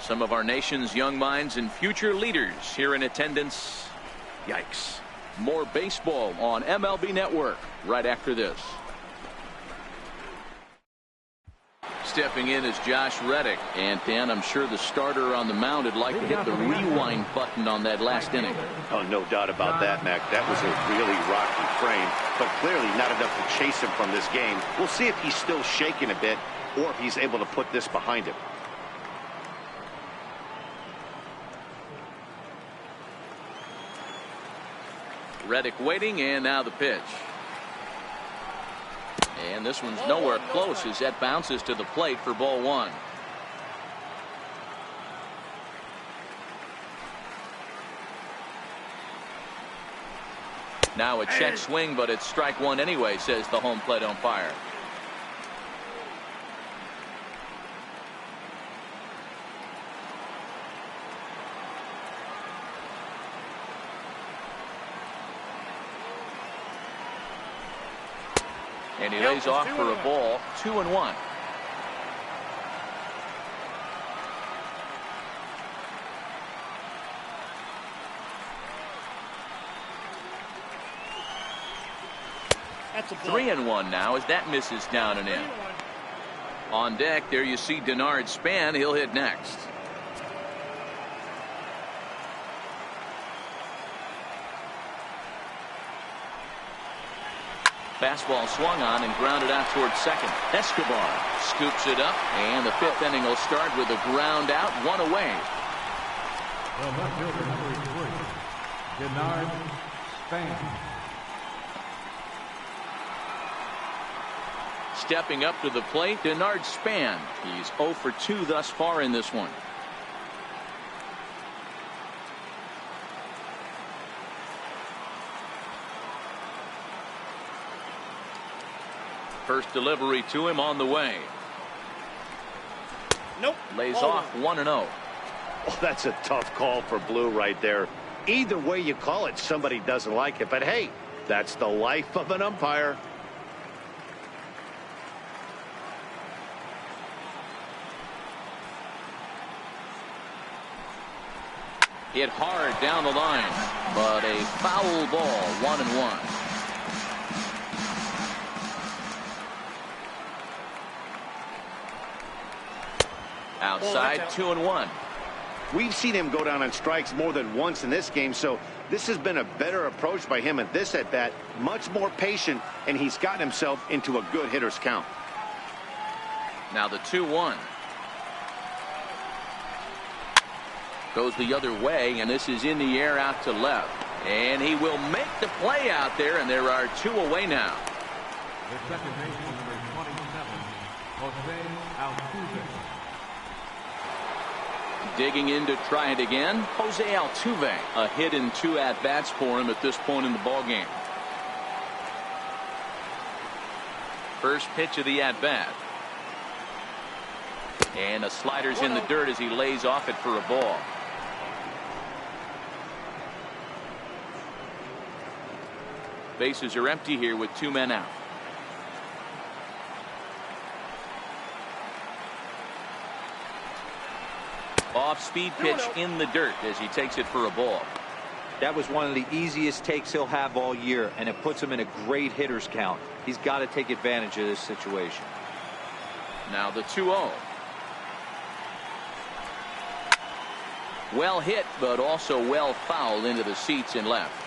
Some of our nation's young minds and future leaders here in attendance. Yikes. More baseball on MLB Network right after this. Stepping in is Josh Reddick. And Dan, I'm sure the starter on the mound would like to hit the rewind button on that last inning. Oh, no doubt about that, Mac. That was a really rocky frame, but clearly not enough to chase him from this game. We'll see if he's still shaking a bit. or if he's able to put this behind him. Reddick waiting, and now the pitch. And this one's nowhere close as that bounces to the plate for ball one. Now a check swing, but it's strike one anyway, says the home plate umpire. And he lays off for a ball, 2-1. That's a 3-1 now as that misses down and in. On deck, there you see Denard Span. He'll hit next. Fastball swung on and grounded out towards second. Escobar scoops it up, and the fifth inning will start with a ground out, one away. The left fielder, number 3, Denard Span. Stepping up to the plate, Denard Span. He's 0 for 2 thus far in this one. First delivery to him on the way. Nope. Lays off 1-0. Oh, that's a tough call for Blue right there. Either way you call it, somebody doesn't like it. But hey, that's the life of an umpire. Hit hard down the line, but a foul ball, 1-1. Outside, 2-1. We've seen him go down on strikes more than once in this game, so this has been a better approach by him at this at-bat. Much more patient, and he's gotten himself into a good hitter's count. Now the 2-1. Goes the other way, and this is in the air out to left. And he will make the play out there, and there are 2 away now. The second baseman, number 27, Jose Altuve. Digging in to try it again, Jose Altuve. A hit in 2 at-bats for him at this point in the ballgame. First pitch of the at-bat. And a slider's in the dirt as he lays off it for a ball. Bases are empty here with 2 men out. Off-speed pitch in the dirt as he takes it for a ball. That was one of the easiest takes he'll have all year, and it puts him in a great hitter's count. He's got to take advantage of this situation. Now the 2-0. Well hit, but also well fouled into the seats and left.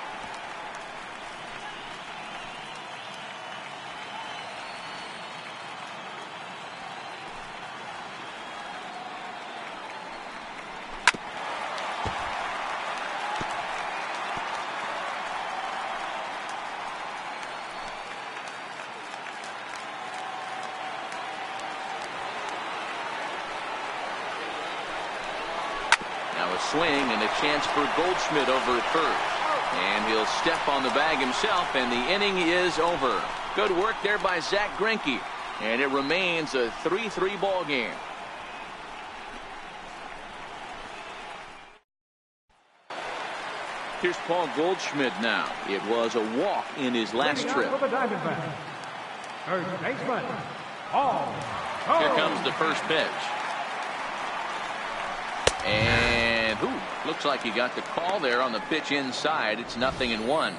Swing and a chance for Goldschmidt over at first. And he'll step on the bag himself, and the inning is over. Good work there by Zack Greinke. And it remains a 3-3 ball game. Here's Paul Goldschmidt now. It was a walk in his last trip. For the Diamondbacks, first baseman, Paul. Here comes the first pitch. And looks like he got the call there on the pitch inside. It's 0-1.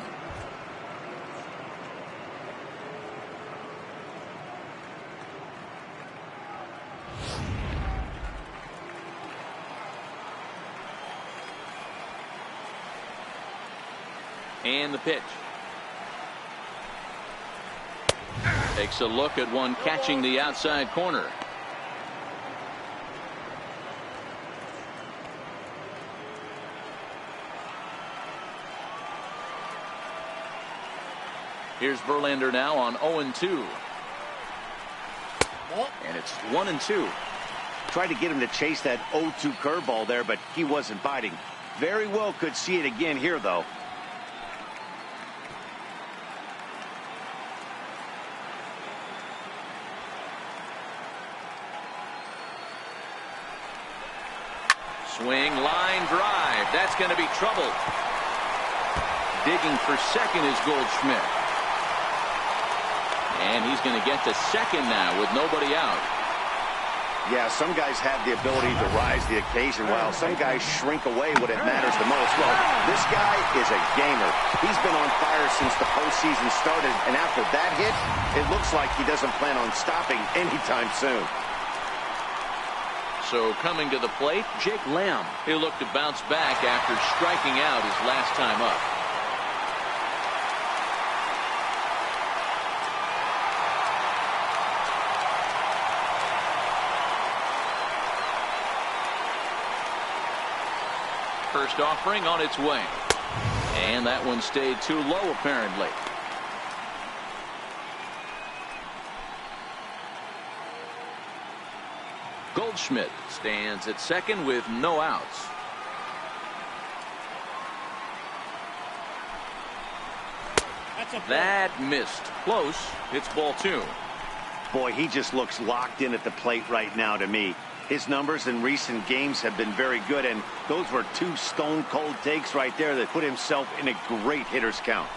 And the pitch. Takes a look at one catching the outside corner. Here's Verlander now on 0-2. And it's 1-2. Tried to get him to chase that 0-2 curveball there, but he wasn't biting. Very well could see it again here, though. Swing, line drive. That's going to be trouble. Digging for second is Goldschmidt. And he's going to get to second now with nobody out. Yeah, some guys have the ability to rise the occasion while some guys shrink away when it matters the most. Well, this guy is a gamer. He's been on fire since the postseason started, and after that hit, it looks like he doesn't plan on stopping anytime soon. So coming to the plate, Jake Lamb. He'll look to bounce back after striking out his last time up. First offering on its way. And that one stayed too low, apparently. Goldschmidt stands at second with no outs. That missed. Close. It's ball 2. Boy, he just looks locked in at the plate right now to me. His numbers in recent games have been very good, and those were 2 stone-cold takes right there that put himself in a great hitter's count.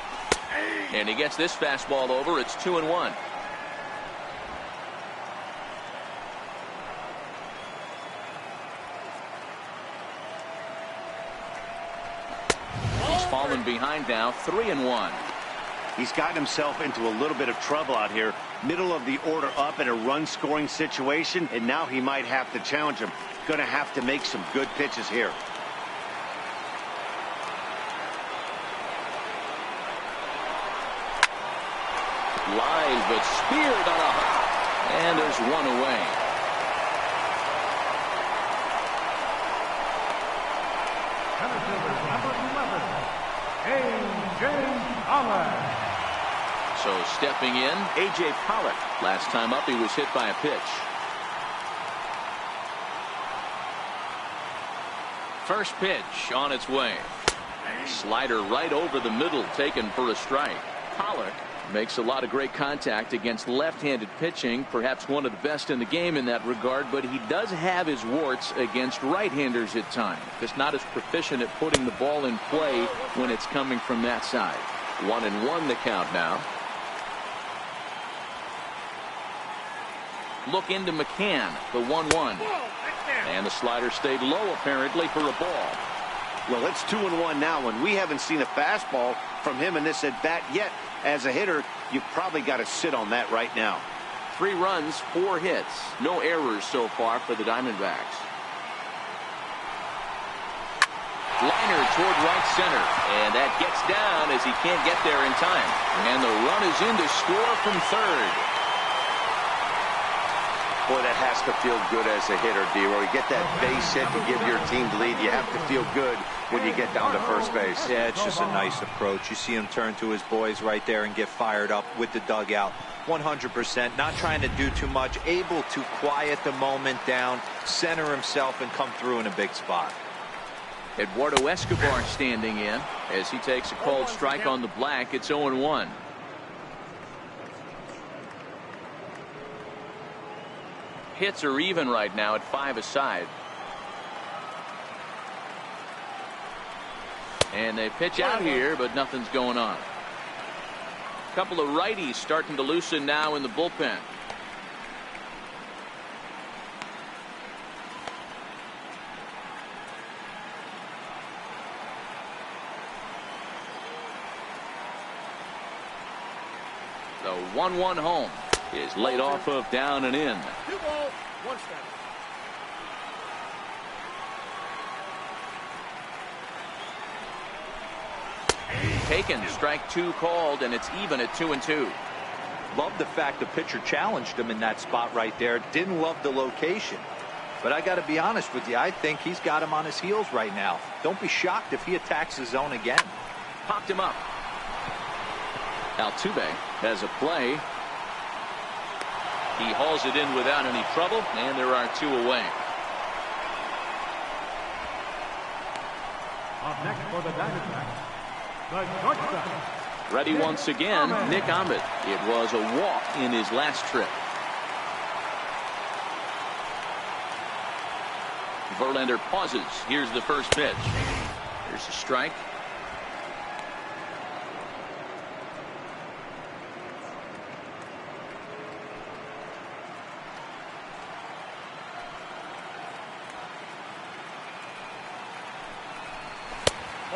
And he gets this fastball over. It's 2-1. He's fallen behind now, 3-1. He's gotten himself into a little bit of trouble out here. Middle of the order up in a run-scoring situation, and now he might have to challenge him. Going to have to make some good pitches here. Line, but speared on a hop. And there's one away. Center fielder, number 11, A.J. Pollock. So stepping in, A.J. Pollock. Last time up, he was hit by a pitch. First pitch on its way. Slider right over the middle, taken for a strike. Pollock makes a lot of great contact against left-handed pitching, perhaps one of the best in the game in that regard, but he does have his warts against right-handers at times. Just not as proficient at putting the ball in play when it's coming from that side. 1-1 the count now. Look into McCann, the 1-1. And the slider stayed low, apparently, for a ball. Well, it's 2-1 now, and we haven't seen a fastball from him in this at-bat yet. As a hitter, you've probably got to sit on that right now. 3 runs, 4 hits. No errors so far for the Diamondbacks. Liner toward right center. And that gets down as he can't get there in time. And the run is in to score from third. Boy, that has to feel good as a hitter, D-Roy. You get that base hit to give your team the lead. You have to feel good when you get down to first base. Yeah, it's just a nice approach. You see him turn to his boys right there and get fired up with the dugout. 100%. Not trying to do too much. Able to quiet the moment down, center himself, and come through in a big spot. Eduardo Escobar standing in as he takes a cold strike on the black. It's 0-1. Hits are even right now at 5 aside. And they pitch out here, but nothing's going on. A couple of righties starting to loosen now in the bullpen. The 1-1 home is laid off of down and in. 2 balls, 1 strike. Taken, strike 2 called, and it's even at 2-2. Love the fact the pitcher challenged him in that spot right there. Didn't love the location. But I got to be honest with you, I think he's got him on his heels right now. Don't be shocked if he attacks the zone again. Popped him up. Altuve has a play. He hauls it in without any trouble, and there are 2 away. Up next for the Diamondbacks, the shortstop. Ready once again, Nick Ahmed. It was a walk in his last trip. Verlander pauses. Here's the first pitch. Here's a strike.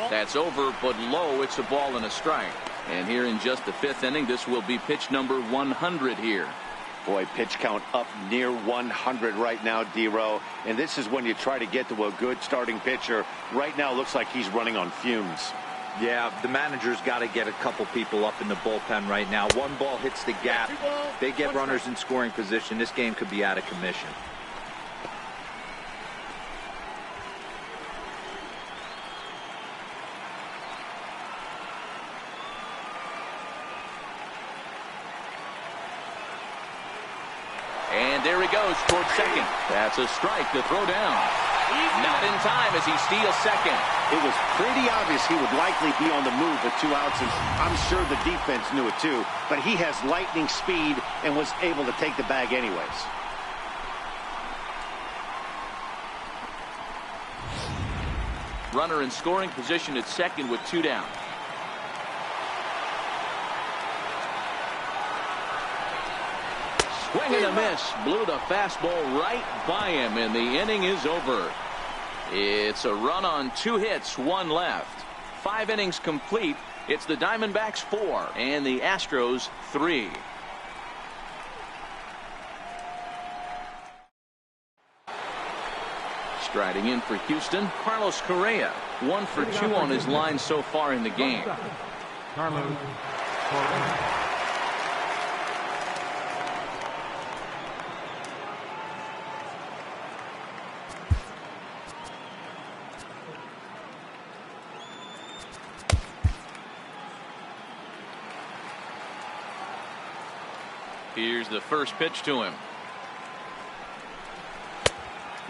That's over, but low. It's a ball and a strike. And here in just the 5th inning, this will be pitch number 100 here. Boy, pitch count up near 100 right now, D-Row. And this is when you try to get to a good starting pitcher. Right now, looks like he's running on fumes. Yeah, the manager's got to get a couple people up in the bullpen right now. One ball hits the gap. They get runners in scoring position. This game could be out of commission. And there he goes towards second. That's a strike to throw down. Not in time as he steals second. It was pretty obvious he would likely be on the move with 2 outs, and I'm sure the defense knew it too. But he has lightning speed and was able to take the bag anyways. Runner in scoring position at second with 2 down. Swing and a miss. Blew the fastball right by him, and the inning is over. It's a run on 2 hits, 1 left. 5 innings complete. It's the Diamondbacks 4 and the Astros 3. Striding in for Houston, Carlos Correa. 1 for 2 on his line so far in the game. Carlos Correa. Here's the first pitch to him.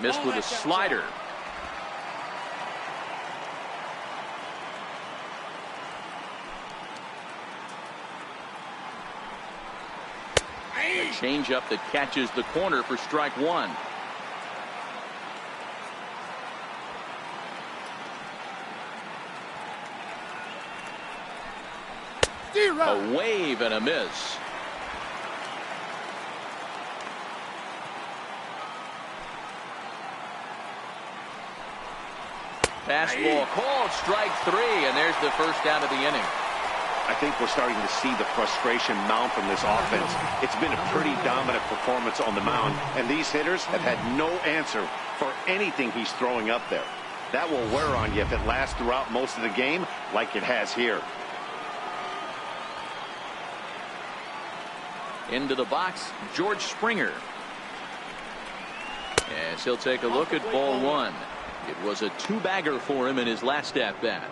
Missed with a slider. A changeup that catches the corner for strike 1. A wave and a miss. Fastball called, strike 3, and there's the first out of the inning. I think we're starting to see the frustration mount from this offense. It's been a pretty dominant performance on the mound, and these hitters have had no answer for anything he's throwing up there. That will wear on you if it lasts throughout most of the game like it has here. Into the box, George Springer. Yes, he'll take a look at ball 1. It was a 2-bagger for him in his last at-bat.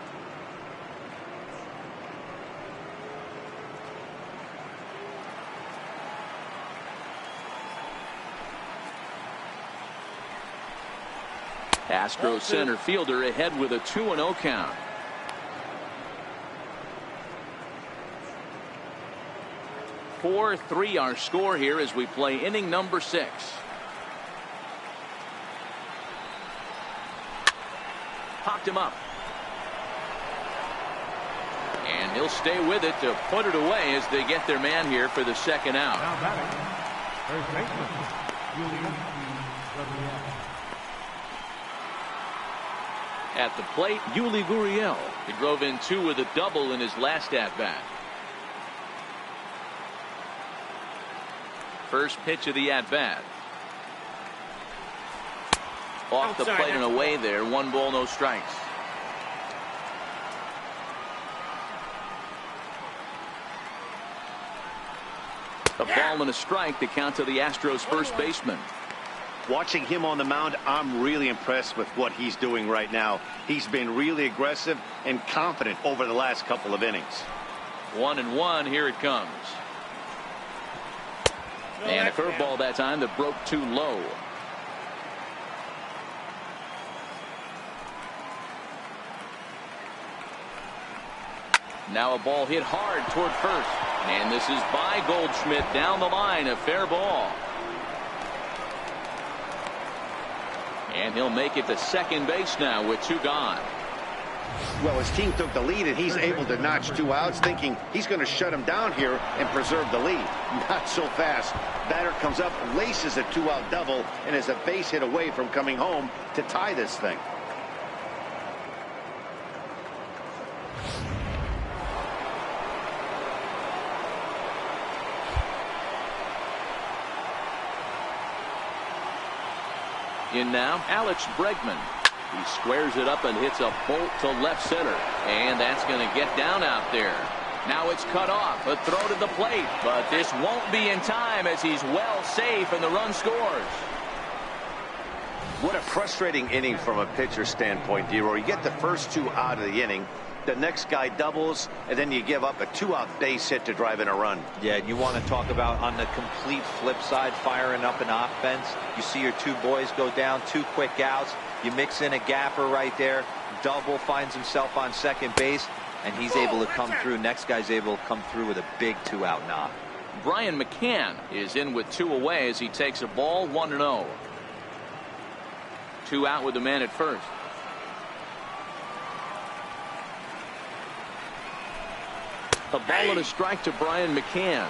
Astros center fielder ahead with a 2-0 count. (4-3) our score here as we play inning number 6. Popped him up. And he'll stay with it to put it away as they get their man here for the second out. Now batting, first baseman, At the plate, Yuli Gurriel. He drove in 2 with a double in his last at-bat. First pitch of the at-bat. Off the plate and away there. 1 ball, no strikes. A ball and a strike to count to the Astros first baseman. Watching him on the mound, I'm really impressed with what he's doing right now. He's been really aggressive and confident over the last couple of innings. 1-1. Here it comes. And a curveball that time that broke too low. Now a ball hit hard toward first. And this is by Goldschmidt down the line. A fair ball. And he'll make it to second base now with 2 gone. Well, his team took the lead, and he's able to notch 2 outs, thinking he's going to shut him down here and preserve the lead. Not so fast. Batter comes up, laces a 2-out double, and is a base hit away from coming home to tie this thing. In now, Alex Bregman. He squares it up and hits a bolt to left center. And that's going to get down out there. Now it's cut off. A throw to the plate. But this won't be in time as he's well safe and the run scores. What a frustrating inning from a pitcher standpoint, D-Roy. You get the first 2 out of the inning. The next guy doubles, and then you give up a 2-out base hit to drive in a run. Yeah, and you want to talk about on the complete flip side, firing up an offense. You see your 2 boys go down, 2 quick outs. You mix in a gapper right there. Double finds himself on second base, and he's able to come through. Next guy's able to come through with a big 2-out knock. Brian McCann is in with 2 away as he takes a ball 1-0. 2 out with the man at first. A ball and a strike to Brian McCann.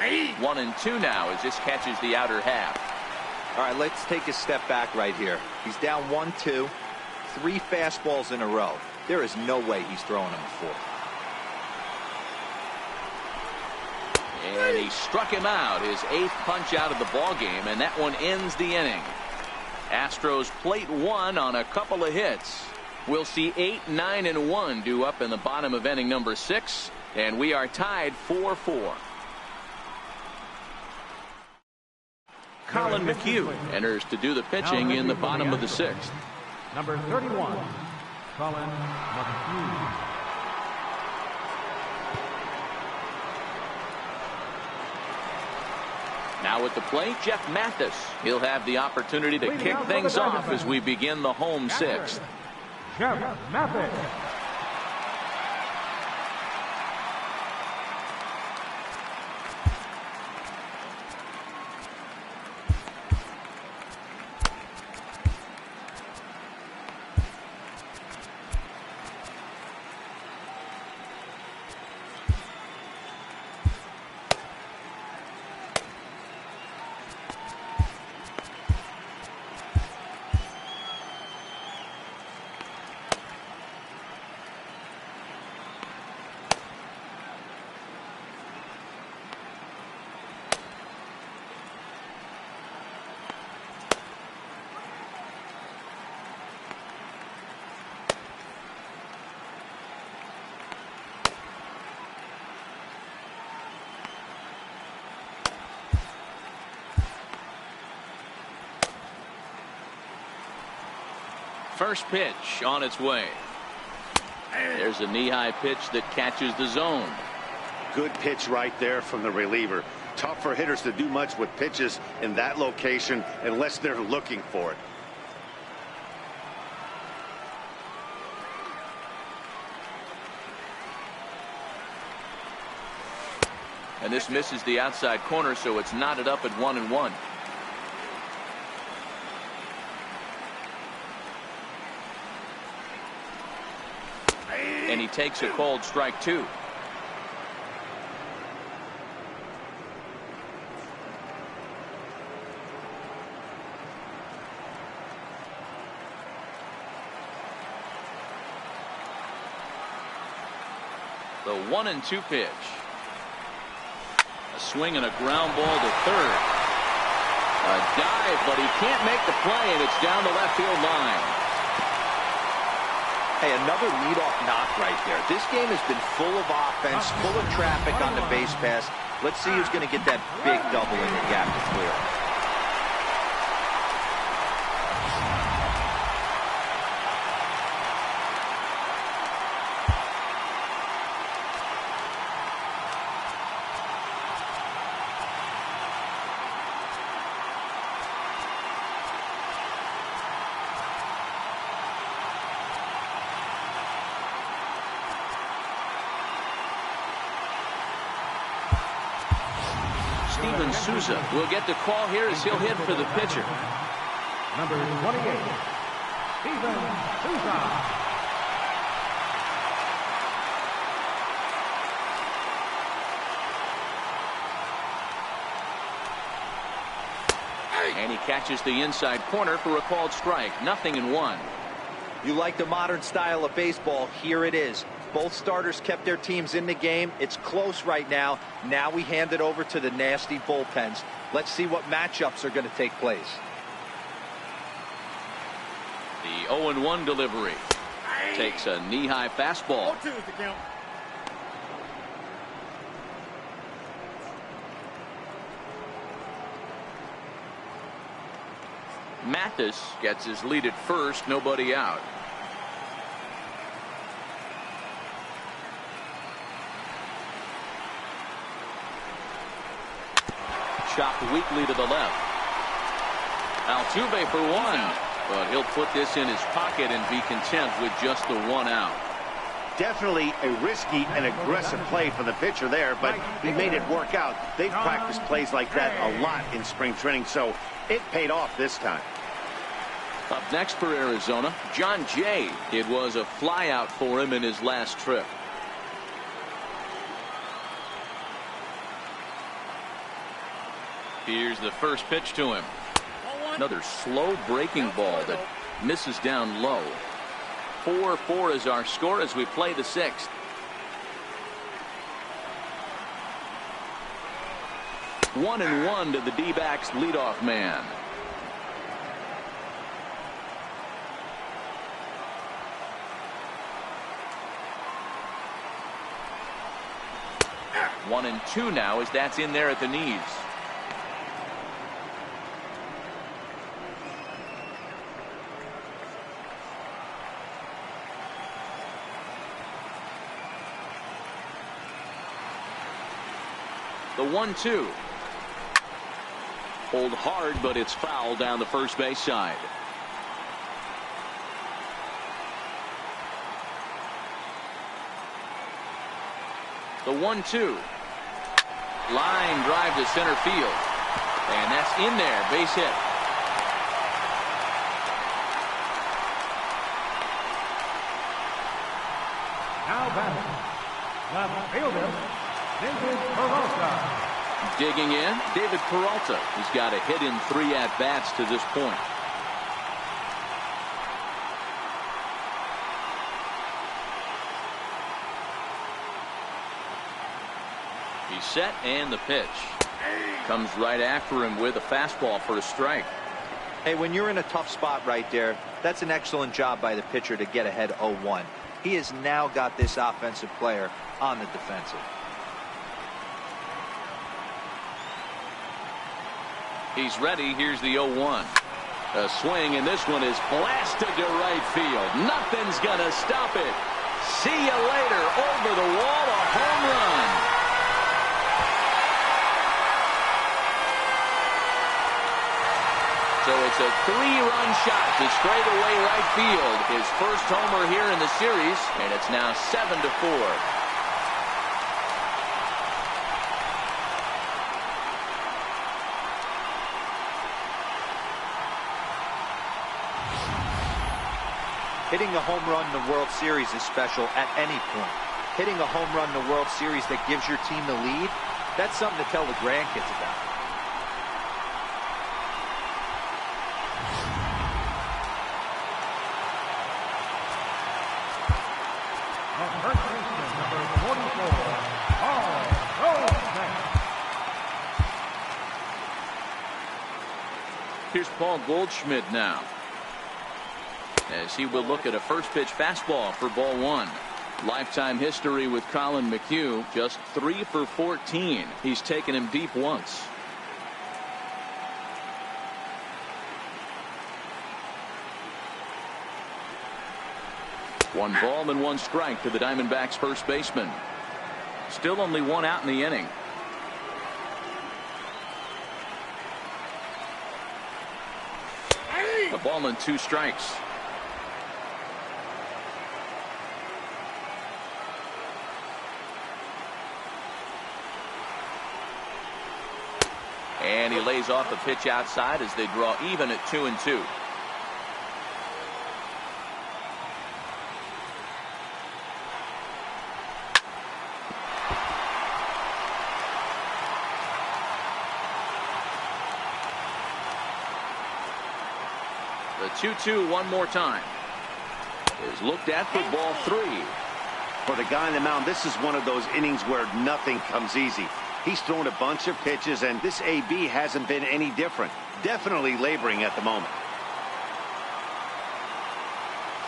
Hey. 1-2 now as this catches the outer half. All right, let's take a step back right here. He's down 1-2, 3 fastballs in a row. There is no way he's throwing him a 4th. And he struck him out, his 8th punch out of the ball game, and that one ends the inning. Astros plate 1 on a couple of hits. We'll see 8, 9, and 1 due up in the bottom of inning number 6, and we are tied 4-4. Colin McHugh enters to do the pitching in the bottom of the 6th. Number 31, Colin McHugh. Now at the plate, Jeff Mathis. He'll have the opportunity to kick things off as we begin the home 6th. Jeff Mathis. First pitch on its way. There's a knee-high pitch that catches the zone. Good pitch right there from the reliever. Tough for hitters to do much with pitches in that location unless they're looking for it. And this misses the outside corner, so it's knotted up at 1-1. And he takes a called strike 2. The 1-2 pitch. A swing and a ground ball to third. A dive, but he can't make the play, and it's down the left field line. Hey, another leadoff knock right there. This game has been full of offense, full of traffic on the base pass. Let's see who's going to get that big double in the gap to clear. Souza will get the call here as he'll hit for the pitcher. Number 28, Steven Souza. And he catches the inside corner for a called strike. 0-1. You like the modern style of baseball. Here it is. Both starters kept their teams in the game. It's close right now. Now we hand it over to the nasty bullpens. Let's see what matchups are going to take place. The 0-1 delivery. Takes a knee-high fastball. 0-2 is the count. Mathis gets his lead at first. Nobody out. Chopped weakly to the left. Altuve for one, but he'll put this in his pocket and be content with just the 1 out. Definitely a risky and aggressive play for the pitcher there, but he made it work out. They've practiced plays like that a lot in spring training, so it paid off this time. Up next for Arizona, John Jay. It was a flyout for him in his last trip. Here's the first pitch to him. Another slow breaking ball that misses down low. 4-4 is our score as we play the 6th. One and one to the D-backs leadoff man. One and two now as that's in there at the knees. The 1-2. Hold hard, but it's foul down the first base side. The 1-2. Line drive to center field. And that's in there. Base hit. Now batting, left fielder, David Peralta. Digging in, David Peralta. He's got a hit in 3 at-bats to this point. He's set, and the pitch comes right after him with a fastball for a strike. Hey, when you're in a tough spot right there, that's an excellent job by the pitcher to get ahead 0-1. He has now got this offensive player on the defensive. He's ready. Here's the 0-1. A swing, and this one is blasted to right field. Nothing's going to stop it. See you later. Over the wall, a home run. So it's a 3-run shot to straightaway right field. His first homer here in the series, and it's now 7-4. Hitting a home run in the World Series is special at any point. Hitting a home run in the World Series that gives your team the lead, that's something to tell the grandkids about. The first baseman, number 44, Hallo. Here's Paul Goldschmidt now. as he will look at a first pitch fastball for ball one. Lifetime history with Colin McHugh, just 3 for 14. He's taken him deep once. One ball and one strike to the Diamondbacks first baseman. Still only one out in the inning. A ball and 2 strikes. And he lays off the pitch outside as they draw even at 2-2. The 2-2 one more time is looked at for ball 3. For the guy on the mound, this is one of those innings where nothing comes easy. He's thrown a bunch of pitches, and this AB hasn't been any different. Definitely laboring at the moment.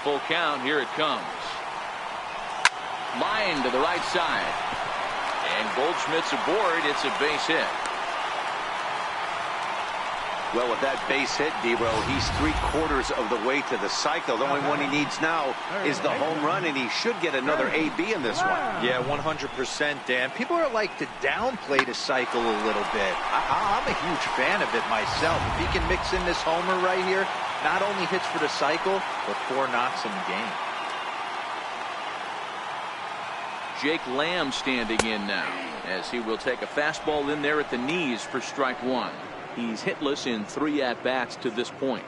Full count. Here it comes. Line to the right side. And Goldschmidt's aboard. It's a base hit. Well, with that base hit, Dero, he's 3/4 of the way to the cycle. The only one he needs now is the home run, and he should get another AB in this one. Yeah, 100%, Dan. People are like to downplay the cycle a little bit. I'm a huge fan of it myself. If he can mix in this homer right here, not only hits for the cycle, but 4 knocks in the game. Jake Lamb standing in now, as he will take a fastball in there at the knees for strike 1. He's hitless in 3 at-bats to this point.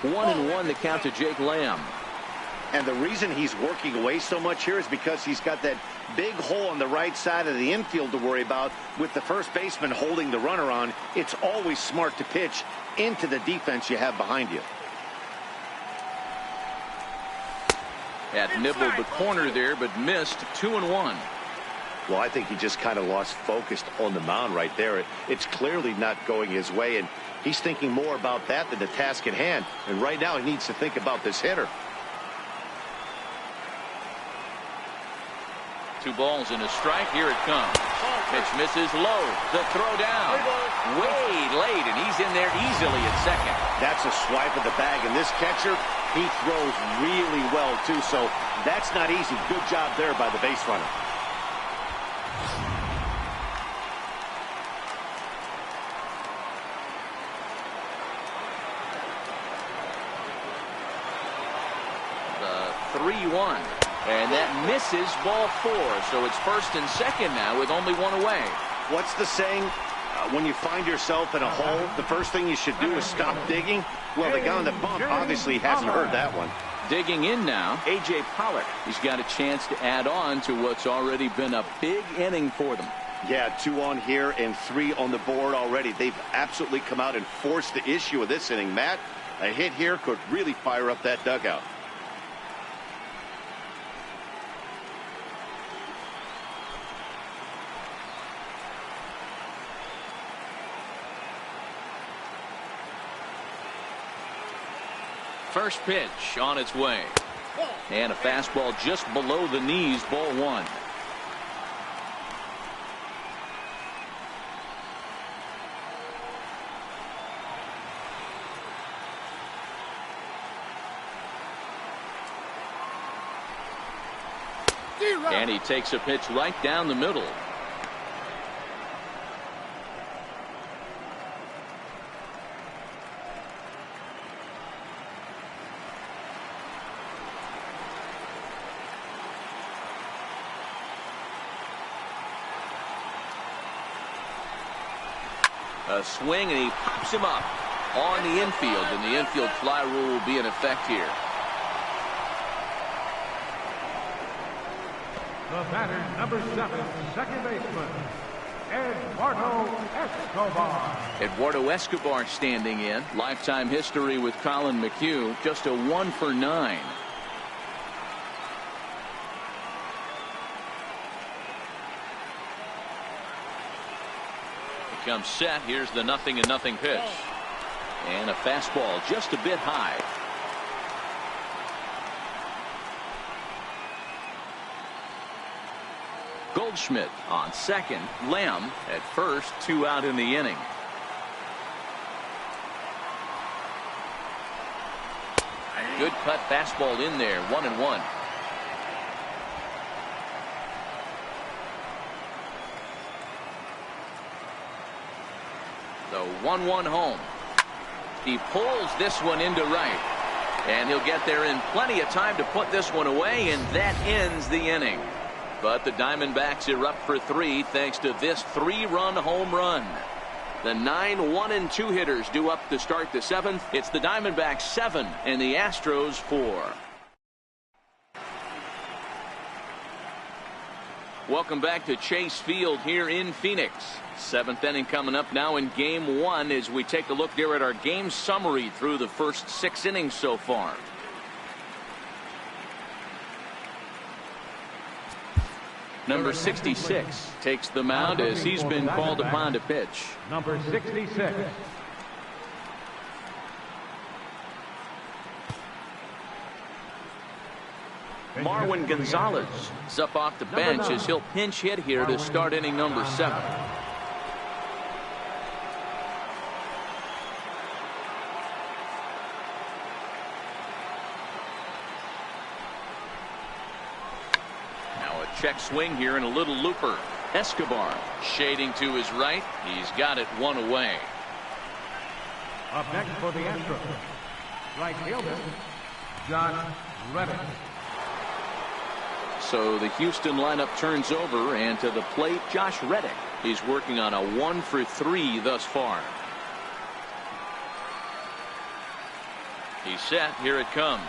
One and one the count to Jake Lamb. And the reason he's working away so much here is because he's got that big hole on the right side of the infield to worry about. With the first baseman holding the runner on, it's always smart to pitch into the defense you have behind you. Had nibbled the corner there, but missed. 2-1. Well, I think he just kind of lost focus on the mound right there. It's clearly not going his way, and he's thinking more about that than the task at hand. And right now he needs to think about this hitter. 2 balls and a strike. Here it comes. Pitch misses low. The throw down. Way late, and he's in there easily at second. That's a swipe of the bag, and this catcher, he throws really well, too, so that's not easy. Good job there by the base runner. The 3-1. And that misses ball 4. So it's first and second now with only 1 away. What's the saying? When you find yourself in a hole, the first thing you should do is stop digging. Well, the guy on the bump obviously hasn't heard that one. Digging in now, A.J. Pollock. He's got a chance to add on to what's already been a big inning for them. Yeah, 2 on here and 3 on the board already. They've absolutely come out and forced the issue of this inning. Matt, a hit here could really fire up that dugout. First pitch on its way. And a fastball just below the knees, ball 1. And he takes a pitch right down the middle. A swing, and he pops him up on the infield, and the infield fly rule will be in effect here. The batter, number 7, second baseman, Eduardo Escobar. Eduardo Escobar standing in. Lifetime history with Colin McHugh, just a 1 for 9. comes set. Here's the 0-0 pitch. And a fastball just a bit high. Goldschmidt on second. Lamb at first. 2 out in the inning. Good cut fastball in there. 1-1. The 1-1 home. He pulls this one into right. And he'll get there in plenty of time to put this one away, and that ends the inning. But the Diamondbacks erupt for 3 thanks to this 3-run home run. The 9 1-2 hitters due up to start the 7th. It's the Diamondbacks 7 and the Astros 4. Welcome back to Chase Field here in Phoenix. 7th inning coming up now in game 1 as we take a look here at our game summary through the first 6 innings so far. Number 66 takes the mound as he's been called upon to pitch. Number 66. Marwin Gonzalez is up off the bench as he'll pinch hit here to start inning number 7. Check swing here and a little looper. Escobar shading to his right. He's got it 1 away. Up next for the Astros, right fielder, Josh Reddick. So the Houston lineup turns over, and to the plate, Josh Reddick. He's working on a 1 for 3 thus far. He's set. Here it comes.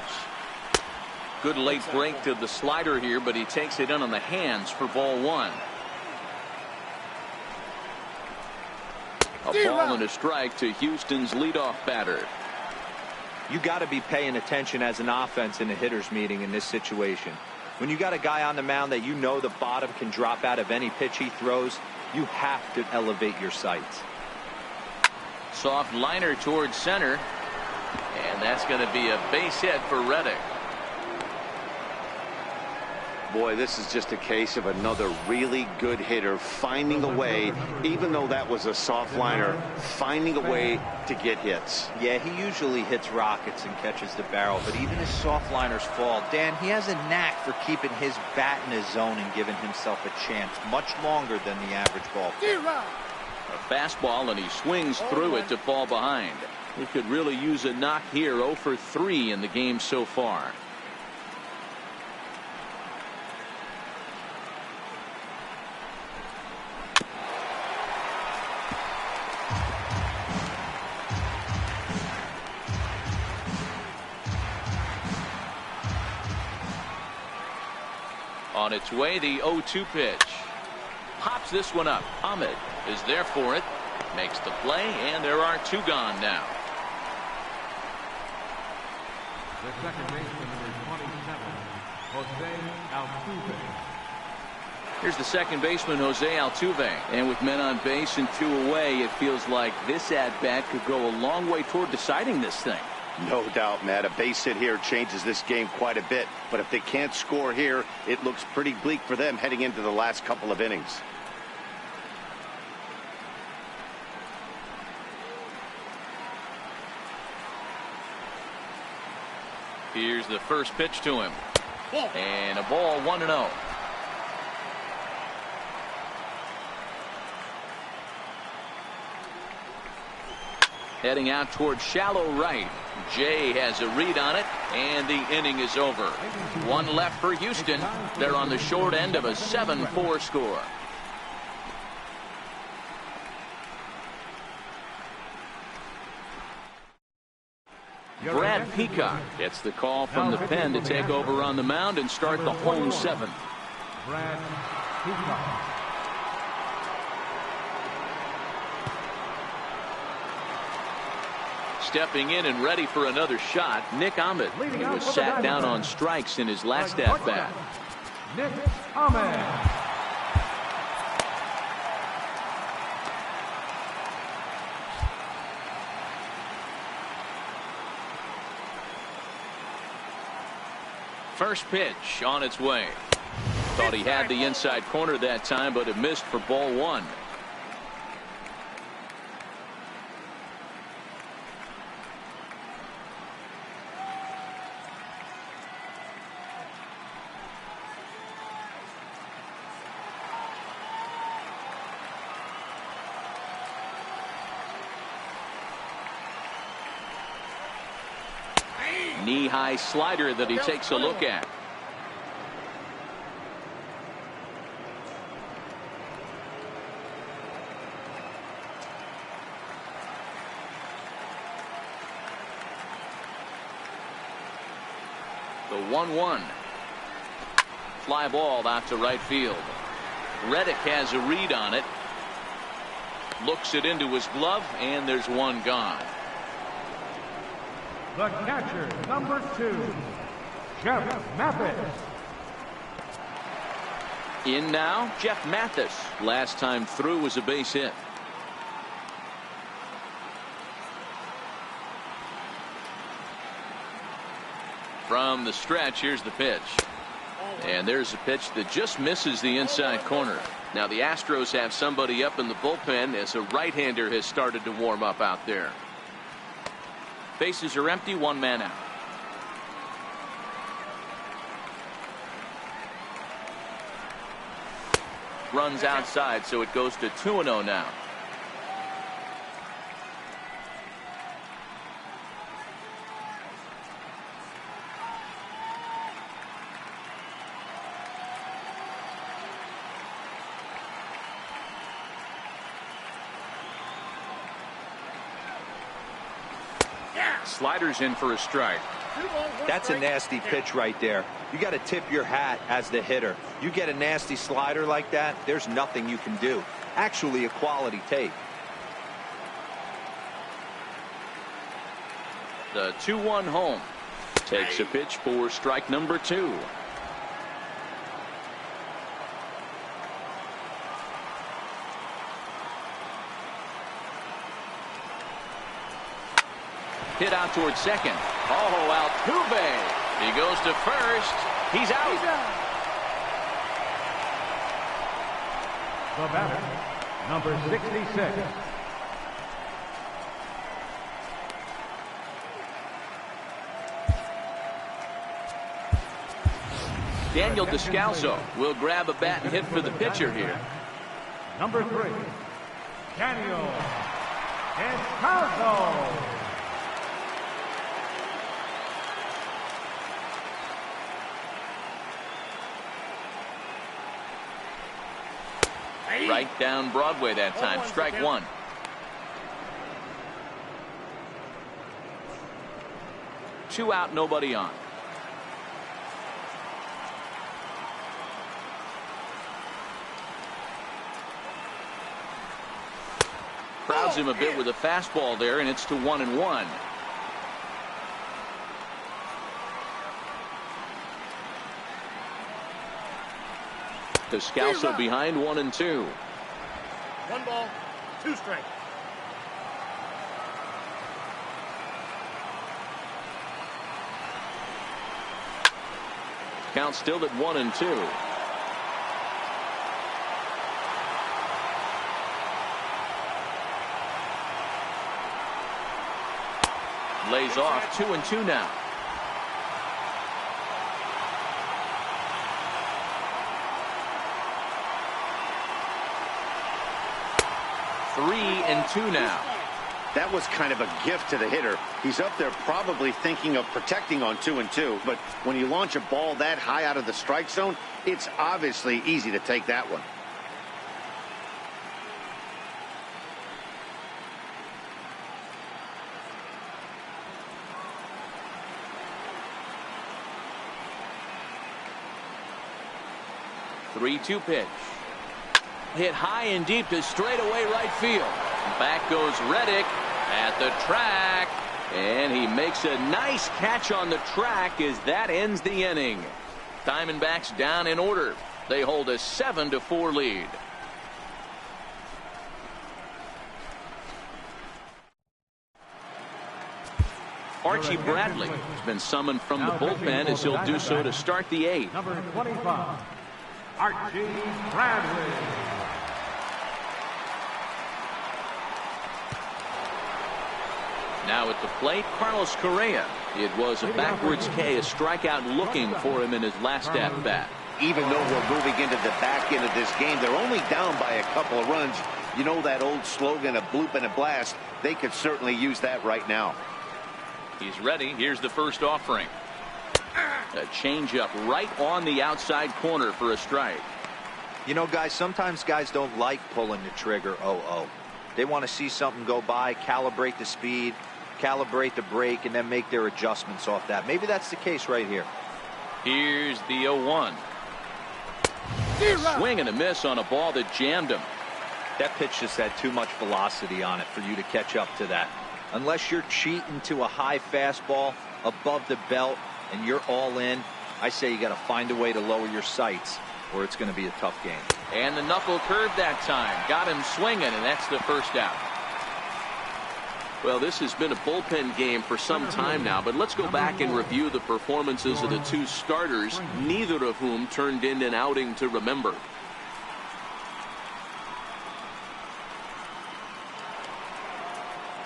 Good late break to the slider here, but he takes it in on the hands for ball 1. A ball and a strike to Houston's leadoff batter. You got to be paying attention as an offense in a hitter's meeting in this situation. When you got a guy on the mound that you know the bottom can drop out of any pitch he throws, you have to elevate your sights. Soft liner towards center, and that's going to be a base hit for Reddick. Boy, this is just a case of another really good hitter finding a way, even though that was a soft liner, finding a way to get hits. Yeah, he usually hits rockets and catches the barrel, but even his soft liners fall. Dan, he has a knack for keeping his bat in his zone and giving himself a chance much longer than the average ball player. A fastball, and he swings through it to fall behind. He could really use a knock here. 0 for 3 in the game so far. On its way, the 0-2 pitch. Pops this one up. Ahmed is there for it. Makes the play, and there are 2 gone now. The second baseman, number 27, Jose Altuve. Here's the second baseman, Jose Altuve. And with men on base and 2 away, it feels like this at-bat could go a long way toward deciding this thing. No doubt, Matt. A base hit here changes this game quite a bit. But if they can't score here, it looks pretty bleak for them heading into the last couple of innings. Here's the first pitch to him. And a ball, 1-0. Heading out toward shallow right. Jay has a read on it, and the inning is over. 1 left for Houston. They're on the short end of a 7-4 score. Brad Peacock gets the call from the pen to take over on the mound and start the home 7th. Brad Peacock. Stepping in and ready for another shot, Nick Ahmed, who was sat down on strikes in his last at-bat. Nick Ahmed. First pitch on its way. Thought he had the inside corner that time, but it missed for ball one. Knee-high slider that he takes a look at. The 1-1. Fly ball out to right field. Reddick has a read on it. Looks it into his glove, and there's one gone. The catcher, number 2, Jeff Mathis. In now, Jeff Mathis. Last time through was a base hit. From the stretch, here's the pitch. And there's a pitch that just misses the inside corner. Now the Astros have somebody up in the bullpen as a right-hander has started to warm up out there. Bases are empty, one man out. Runs outside, so it goes to 2-0 now. Sliders in for a strike. That's a nasty pitch right there. You got to tip your hat as the hitter. You get a nasty slider like that, there's nothing you can do. Actually a quality take. The 2-1 home. Takes a pitch for strike number 2. Hit out towards second. Oh, Altuve. He goes to first. He's out. The batter, number 66. Daniel Descalso will grab a bat and hit for the pitcher here. Number 3, Daniel Descalso. Right down Broadway that time. Strike 1. Two out, nobody on. Crowds him a bit with a fastball there, and it's to 1-1. Descalso behind 1-2. 1 ball, 2 strikes. Count still at 1-2. Lays off. 2-2 now. Three and 2 now. That was kind of a gift to the hitter. He's up there probably thinking of protecting on 2-2, but when you launch a ball that high out of the strike zone, it's obviously easy to take that one. Three-two pitch. Hit high and deep to straightaway right field. Back goes Reddick at the track, and he makes a nice catch on the track as that ends the inning. Diamondbacks down in order. They hold a 7-4 lead. Archie Bradley has been summoned from the bullpen as he'll do so to start the 8th. Number 25, Archie Bradley. Now at the plate, Carlos Correa. It was a backwards K, a strikeout looking for him in his last at-bat. Even though we're moving into the back end of this game, they're only down by a couple of runs. You know that old slogan, a bloop and a blast. They could certainly use that right now. He's ready. Here's the first offering. A changeup right on the outside corner for a strike. You know, guys, sometimes guys don't like pulling the trigger 0-0. They want to see something go by, calibrate the speed, calibrate the break, and then make their adjustments off that. Maybe that's the case right here. Here's the 0-1. Swing and a miss on a ball that jammed him. That pitch just had too much velocity on it for you to catch up to that. Unless you're cheating to a high fastball above the belt and you're all in, I say you got to find a way to lower your sights or it's going to be a tough game. And the knuckle curve that time got him swinging, and that's the first out. Well, this has been a bullpen game for some time now, but let's go back and review the performances of the two starters, neither of whom turned in an outing to remember.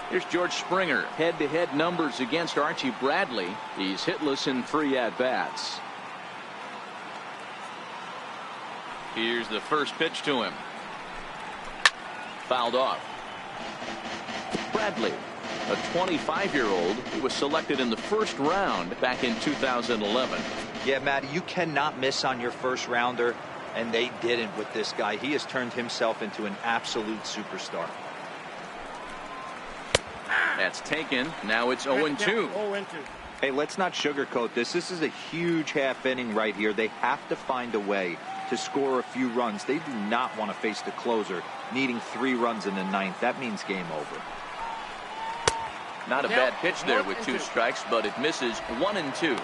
Here's George Springer. Head-to-head numbers against Archie Bradley. He's hitless in 3 at-bats. Here's the first pitch to him. Fouled off. Bradley, a 25-year-old who was selected in the first round back in 2011. Yeah, Matty, you cannot miss on your first rounder, and they didn't with this guy. He has turned himself into an absolute superstar. That's taken. Now it's 0-2. 0-2. Hey, let's not sugarcoat this. This is a huge half inning right here. They have to find a way to score a few runs. They do not want to face the closer needing 3 runs in the 9th. That means game over. Not a bad pitch there with 2 strikes, but it misses 1-2.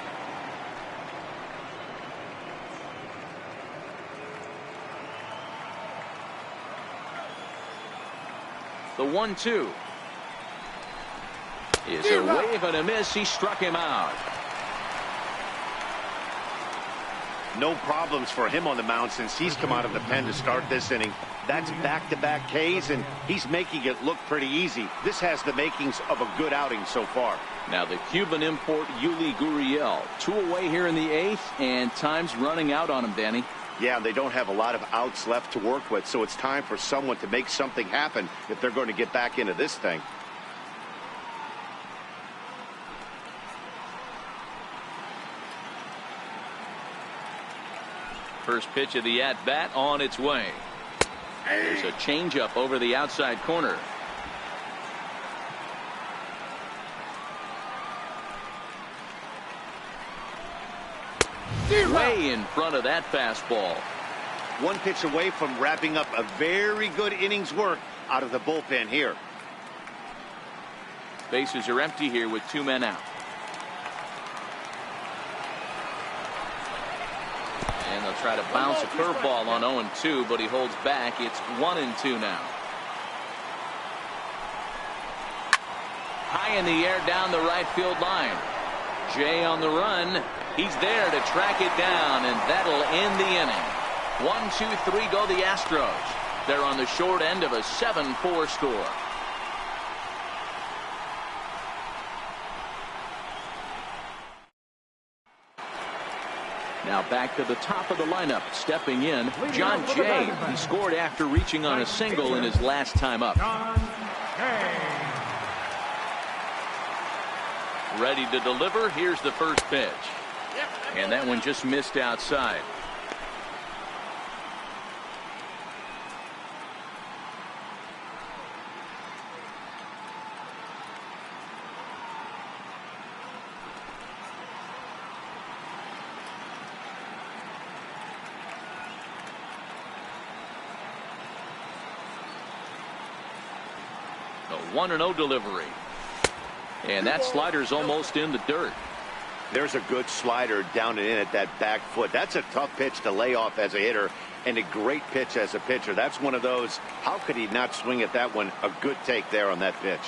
The 1-2 is a wave and a miss. He struck him out. No problems for him on the mound since he's come out of the pen to start this inning. That's back-to-back Ks, and he's making it look pretty easy. This has the makings of a good outing so far. Now the Cuban import, Yuli Gurriel. 2 away here in the 8th, and time's running out on him, Danny. Yeah, they don't have a lot of outs left to work with, so it's time for someone to make something happen if they're going to get back into this thing. First pitch of the at-bat on its way. There's a changeup over the outside corner. Way in front of that fastball. One pitch away from wrapping up a very good inning's work out of the bullpen here. Bases are empty here with 2 men out. And they'll try to bounce a curveball on 0-2, but he holds back. It's 1-2 now. High in the air down the right field line. Jay on the run. He's there to track it down, and that'll end the inning. 1-2-3 go the Astros. They're on the short end of a 7-4 score. Now back to the top of the lineup. Stepping in, John Jay. He scored after reaching on a single in his last time up. Ready to deliver. Here's the first pitch. And that one just missed outside. A 1-0 delivery. And that slider's almost in the dirt. There's a good slider down and in at that back foot. That's a tough pitch to lay off as a hitter, and a great pitch as a pitcher. That's one of those, how could he not swing at that one? A good take there on that pitch.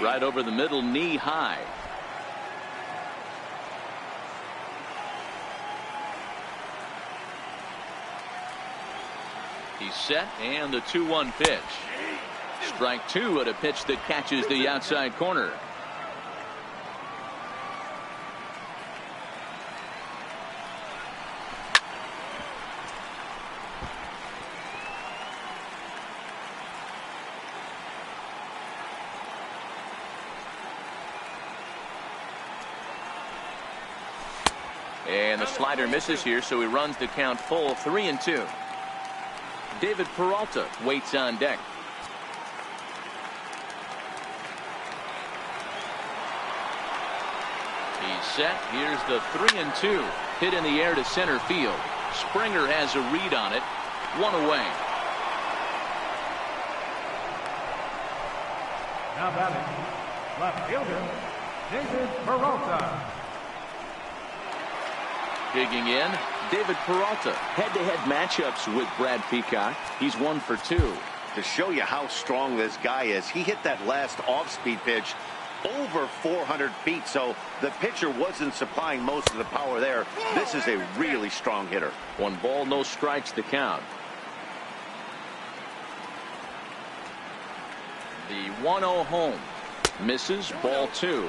Right over the middle, knee high. He's set, and the 2-1 pitch. Strike two at a pitch that catches the outside corner. And the slider misses here, so he runs the count full, 3-2. David Peralta waits on deck. He's set. Here's the 3-2. Hit in the air to center field. Springer has a read on it. One away. Now batting, left fielder, David Peralta. Digging in, David Peralta. Head-to-head matchups with Brad Peacock. He's 1 for 2. To show you how strong this guy is, he hit that last off-speed pitch over 400 feet, so the pitcher wasn't supplying most of the power there. This is a really strong hitter. 1 ball, no strikes to count. The 1-0 home. Misses, ball 2.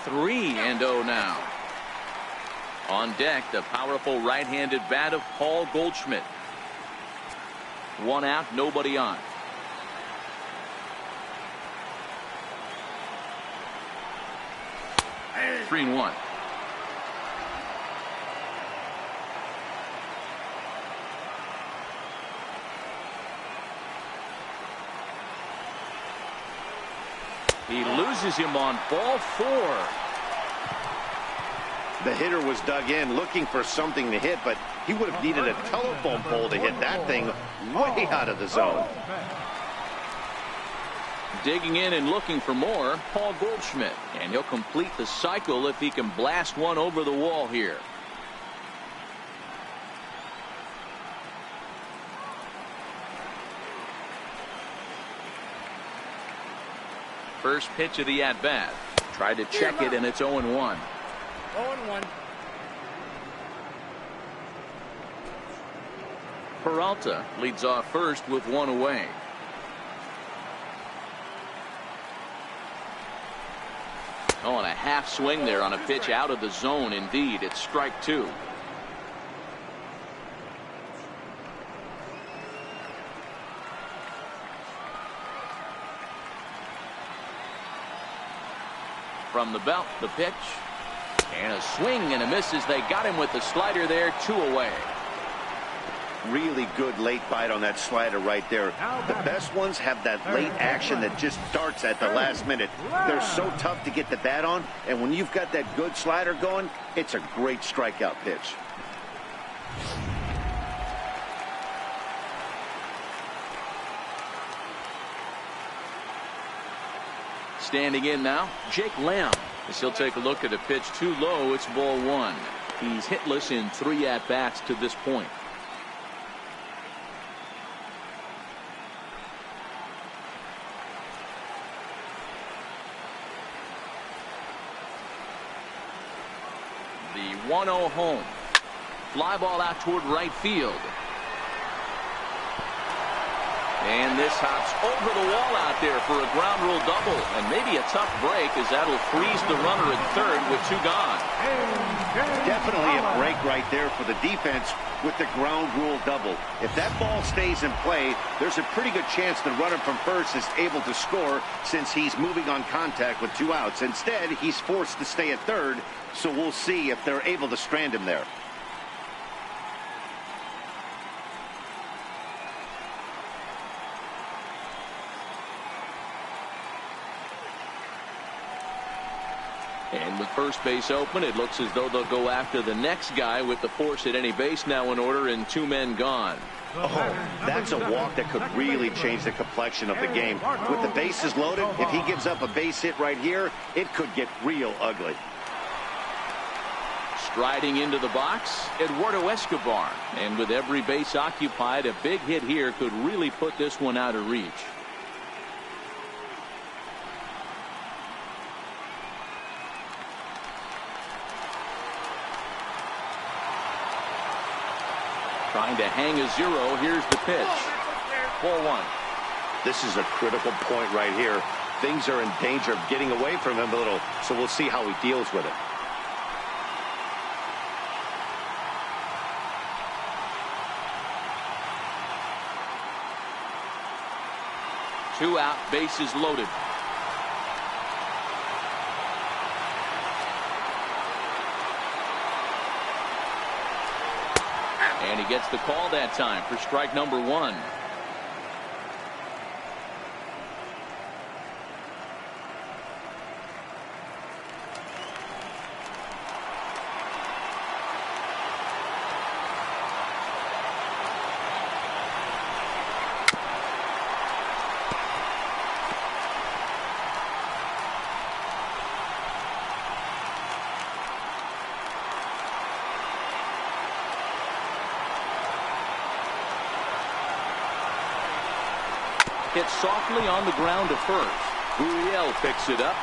Three and 0 now. On deck, the powerful right-handed bat of Paul Goldschmidt. 1 out, nobody on. Three and 1. He loses him on ball 4. The hitter was dug in looking for something to hit, but he would have needed a telephone pole to hit that thing way out of the zone. Digging in and looking for more, Paul Goldschmidt. And he'll complete the cycle if he can blast one over the wall here. First pitch of the at-bat. Tried to check it, and it's 0-1. 0-1. Peralta leads off first with 1 away. Oh, and a half swing there on a pitch out of the zone. Indeed, it's strike 2. From the belt, the pitch. And a swing and a miss as they got him with the slider there, 2 away. Really good late bite on that slider right there. The best ones have that late action that just darts at the last minute. They're so tough to get the bat on, and when you've got that good slider going, it's a great strikeout pitch. Standing in now, Jake Lamb. As he'll take a look at a pitch too low, it's ball 1. He's hitless in 3 at-bats to this point. The 1-0 home. Fly ball out toward right field. And this hops over the wall out there for a ground rule double. And maybe a tough break, as that'll freeze the runner at third with 2 gone. Definitely a break right there for the defense with the ground rule double. If that ball stays in play, there's a pretty good chance the runner from first is able to score since he's moving on contact with 2 outs. Instead, he's forced to stay at third, so we'll see if they're able to strand him there. And with first base open, it looks as though they'll go after the next guy with the force at any base now in order and 2 men gone. Oh, that's a walk that could really change the complexion of the game. With the bases loaded, if he gives up a base hit right here, it could get real ugly. Striding into the box, Eduardo Escobar. And with every base occupied, a big hit here could really put this one out of reach. Trying to hang a zero. Here's the pitch. 4-1. This is a critical point right here. Things are in danger of getting away from him a little, so we'll see how he deals with it. Two out, bases loaded. And he gets the call that time for strike number one. Hit softly on the ground to first. Uriel picks it up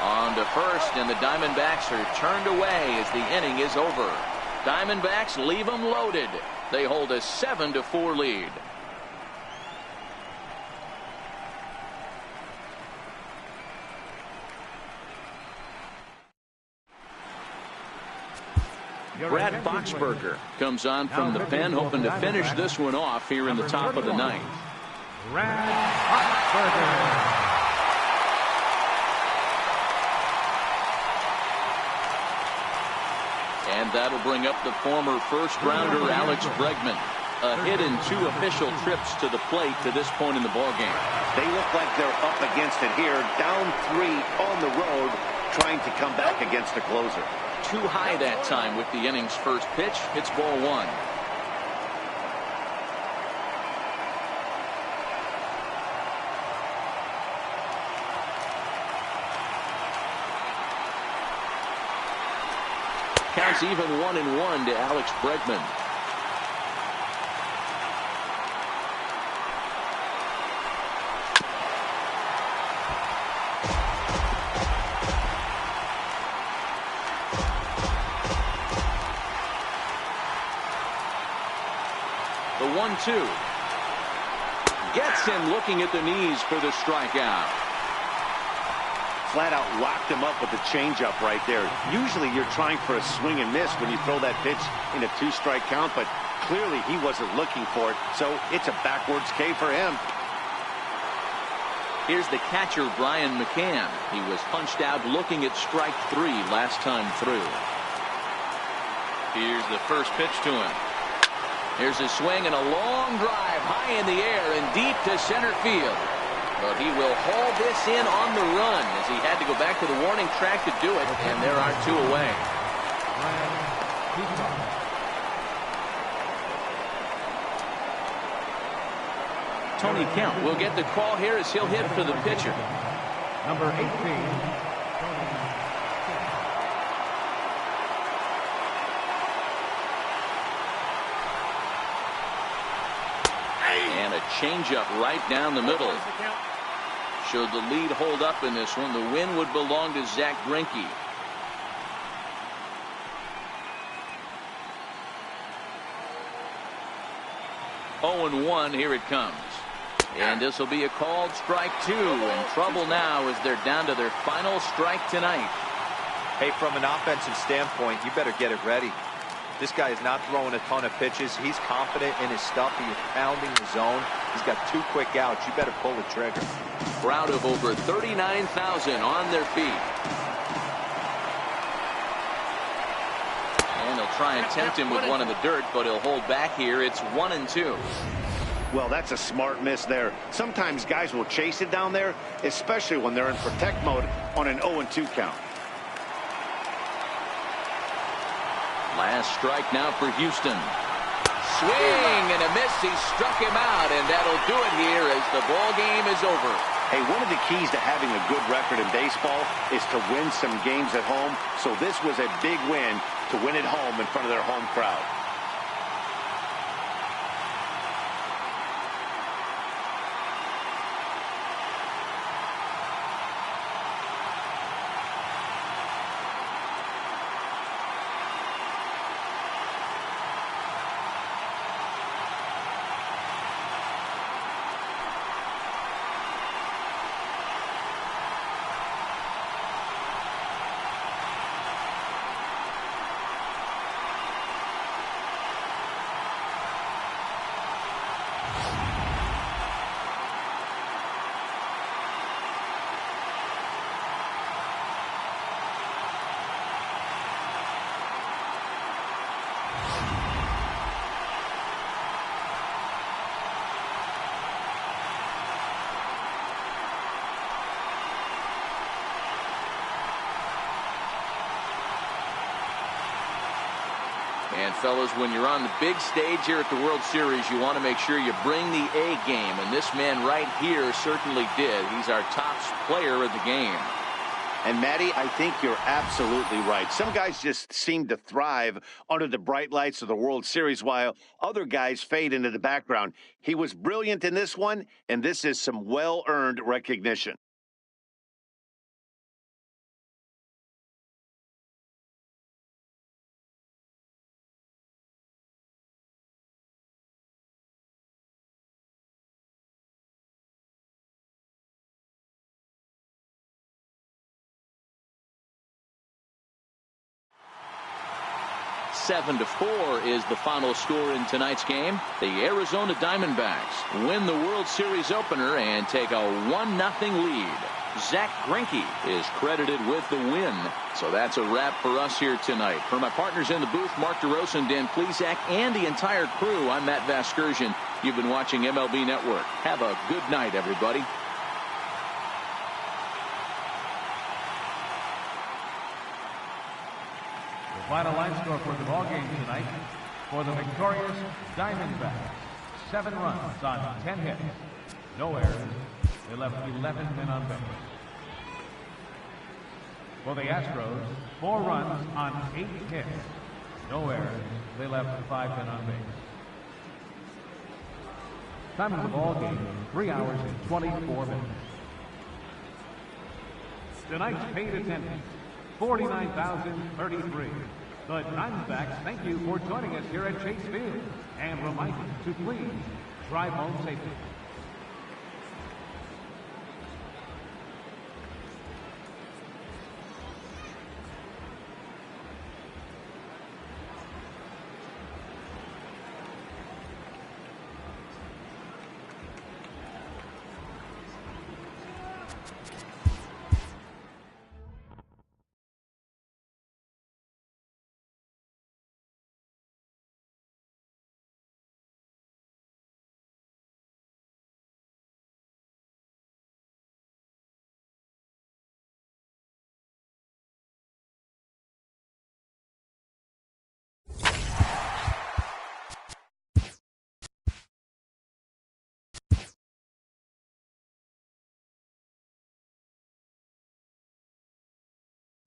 on to first, and the Diamondbacks are turned away as the inning is over. Diamondbacks leave them loaded. They hold a 7-4 lead. Brad Boxberger comes on from the pen, hoping to finish this one off here in the top of the ninth. Brad Boxberger. And that'll bring up the former first-rounder Alex Bregman. A hit in 2 official trips to the plate to this point in the ballgame. They look like they're up against it here, down 3 on the road, trying to come back against a closer. Too high that time with the inning's first pitch. It's ball 1. Counts even 1-1 to Alex Bregman. The 1-2 gets him looking at the knees for the strikeout. Flat out locked him up with the changeup right there. Usually you're trying for a swing and miss when you throw that pitch in a 2-strike count, but clearly he wasn't looking for it, so it's a backwards K for him. Here's the catcher, Brian McCann. He was punched out looking at strike 3 last time through. Here's the first pitch to him. Here's a swing and a long drive high in the air and deep to center field. But he will haul this in on the run as he had to go back to the warning track to do it, and there are 2 away. Tony Kemp will get the call here as he'll hit for the pitcher. Number 18. And a changeup right down the middle. Should the lead hold up in this one, the win would belong to Zach Greinke. Oh, 0-1, here it comes. And this will be a called strike 2. In trouble now as they're down to their final strike tonight. Hey, from an offensive standpoint, you better get it ready. This guy is not throwing a ton of pitches. He's confident in his stuff. He is pounding the zone. He's got 2 quick outs. You better pull the trigger. Crowd of over 39,000 on their feet. And he'll try and tempt him with one in the dirt, but he'll hold back here. It's 1-2. Well, that's a smart miss there. Sometimes guys will chase it down there, especially when they're in protect mode on an 0-2 count. Last strike now for Houston. swing and a miss. He struck him out, and that'll do it here as the ball game is over. Hey, one of the keys to having a good record in baseball is to win some games at home. So this was a big win to win at home in front of their home crowd. And, fellas, when you're on the big stage here at the World Series, you want to make sure you bring the A game. And this man right here certainly did. He's our top player of the game. And, Matty, I think you're absolutely right. Some guys just seem to thrive under the bright lights of the World Series while other guys fade into the background. He was brilliant in this one, and this is some well-earned recognition. Seven to 4 is the final score in tonight's game. The Arizona Diamondbacks win the World Series opener and take a 1-0 lead. Zack Greinke is credited with the win. So that's a wrap for us here tonight. For my partners in the booth, Mark DeRosa and Dan Plesac, and the entire crew, I'm Matt Vasgersian. You've been watching MLB Network. Have a good night, everybody. Final line score for the ball game tonight. For the victorious Diamondbacks, 7 runs on 10 hits. No errors. They left 11 men on base. For the Astros, 4 runs on 8 hits. No errors. They left 5 men on base. Time of the ball game, 3 hours and 24 minutes. Tonight's paid attendance, 49,033. The Diamondbacks thank you for joining us here at Chase Field and remind you to please drive home safely.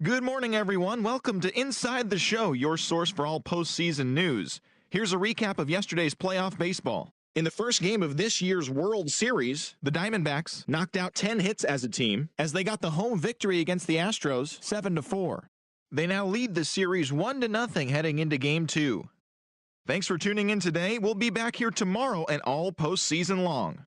Good morning, everyone. Welcome to Inside the Show, your source for all postseason news. Here's a recap of yesterday's playoff baseball. In the first game of this year's World Series, the Diamondbacks knocked out 10 hits as a team as they got the home victory against the Astros 7-4. They now lead the series 1-0 heading into Game 2. Thanks for tuning in today. We'll be back here tomorrow and all postseason long.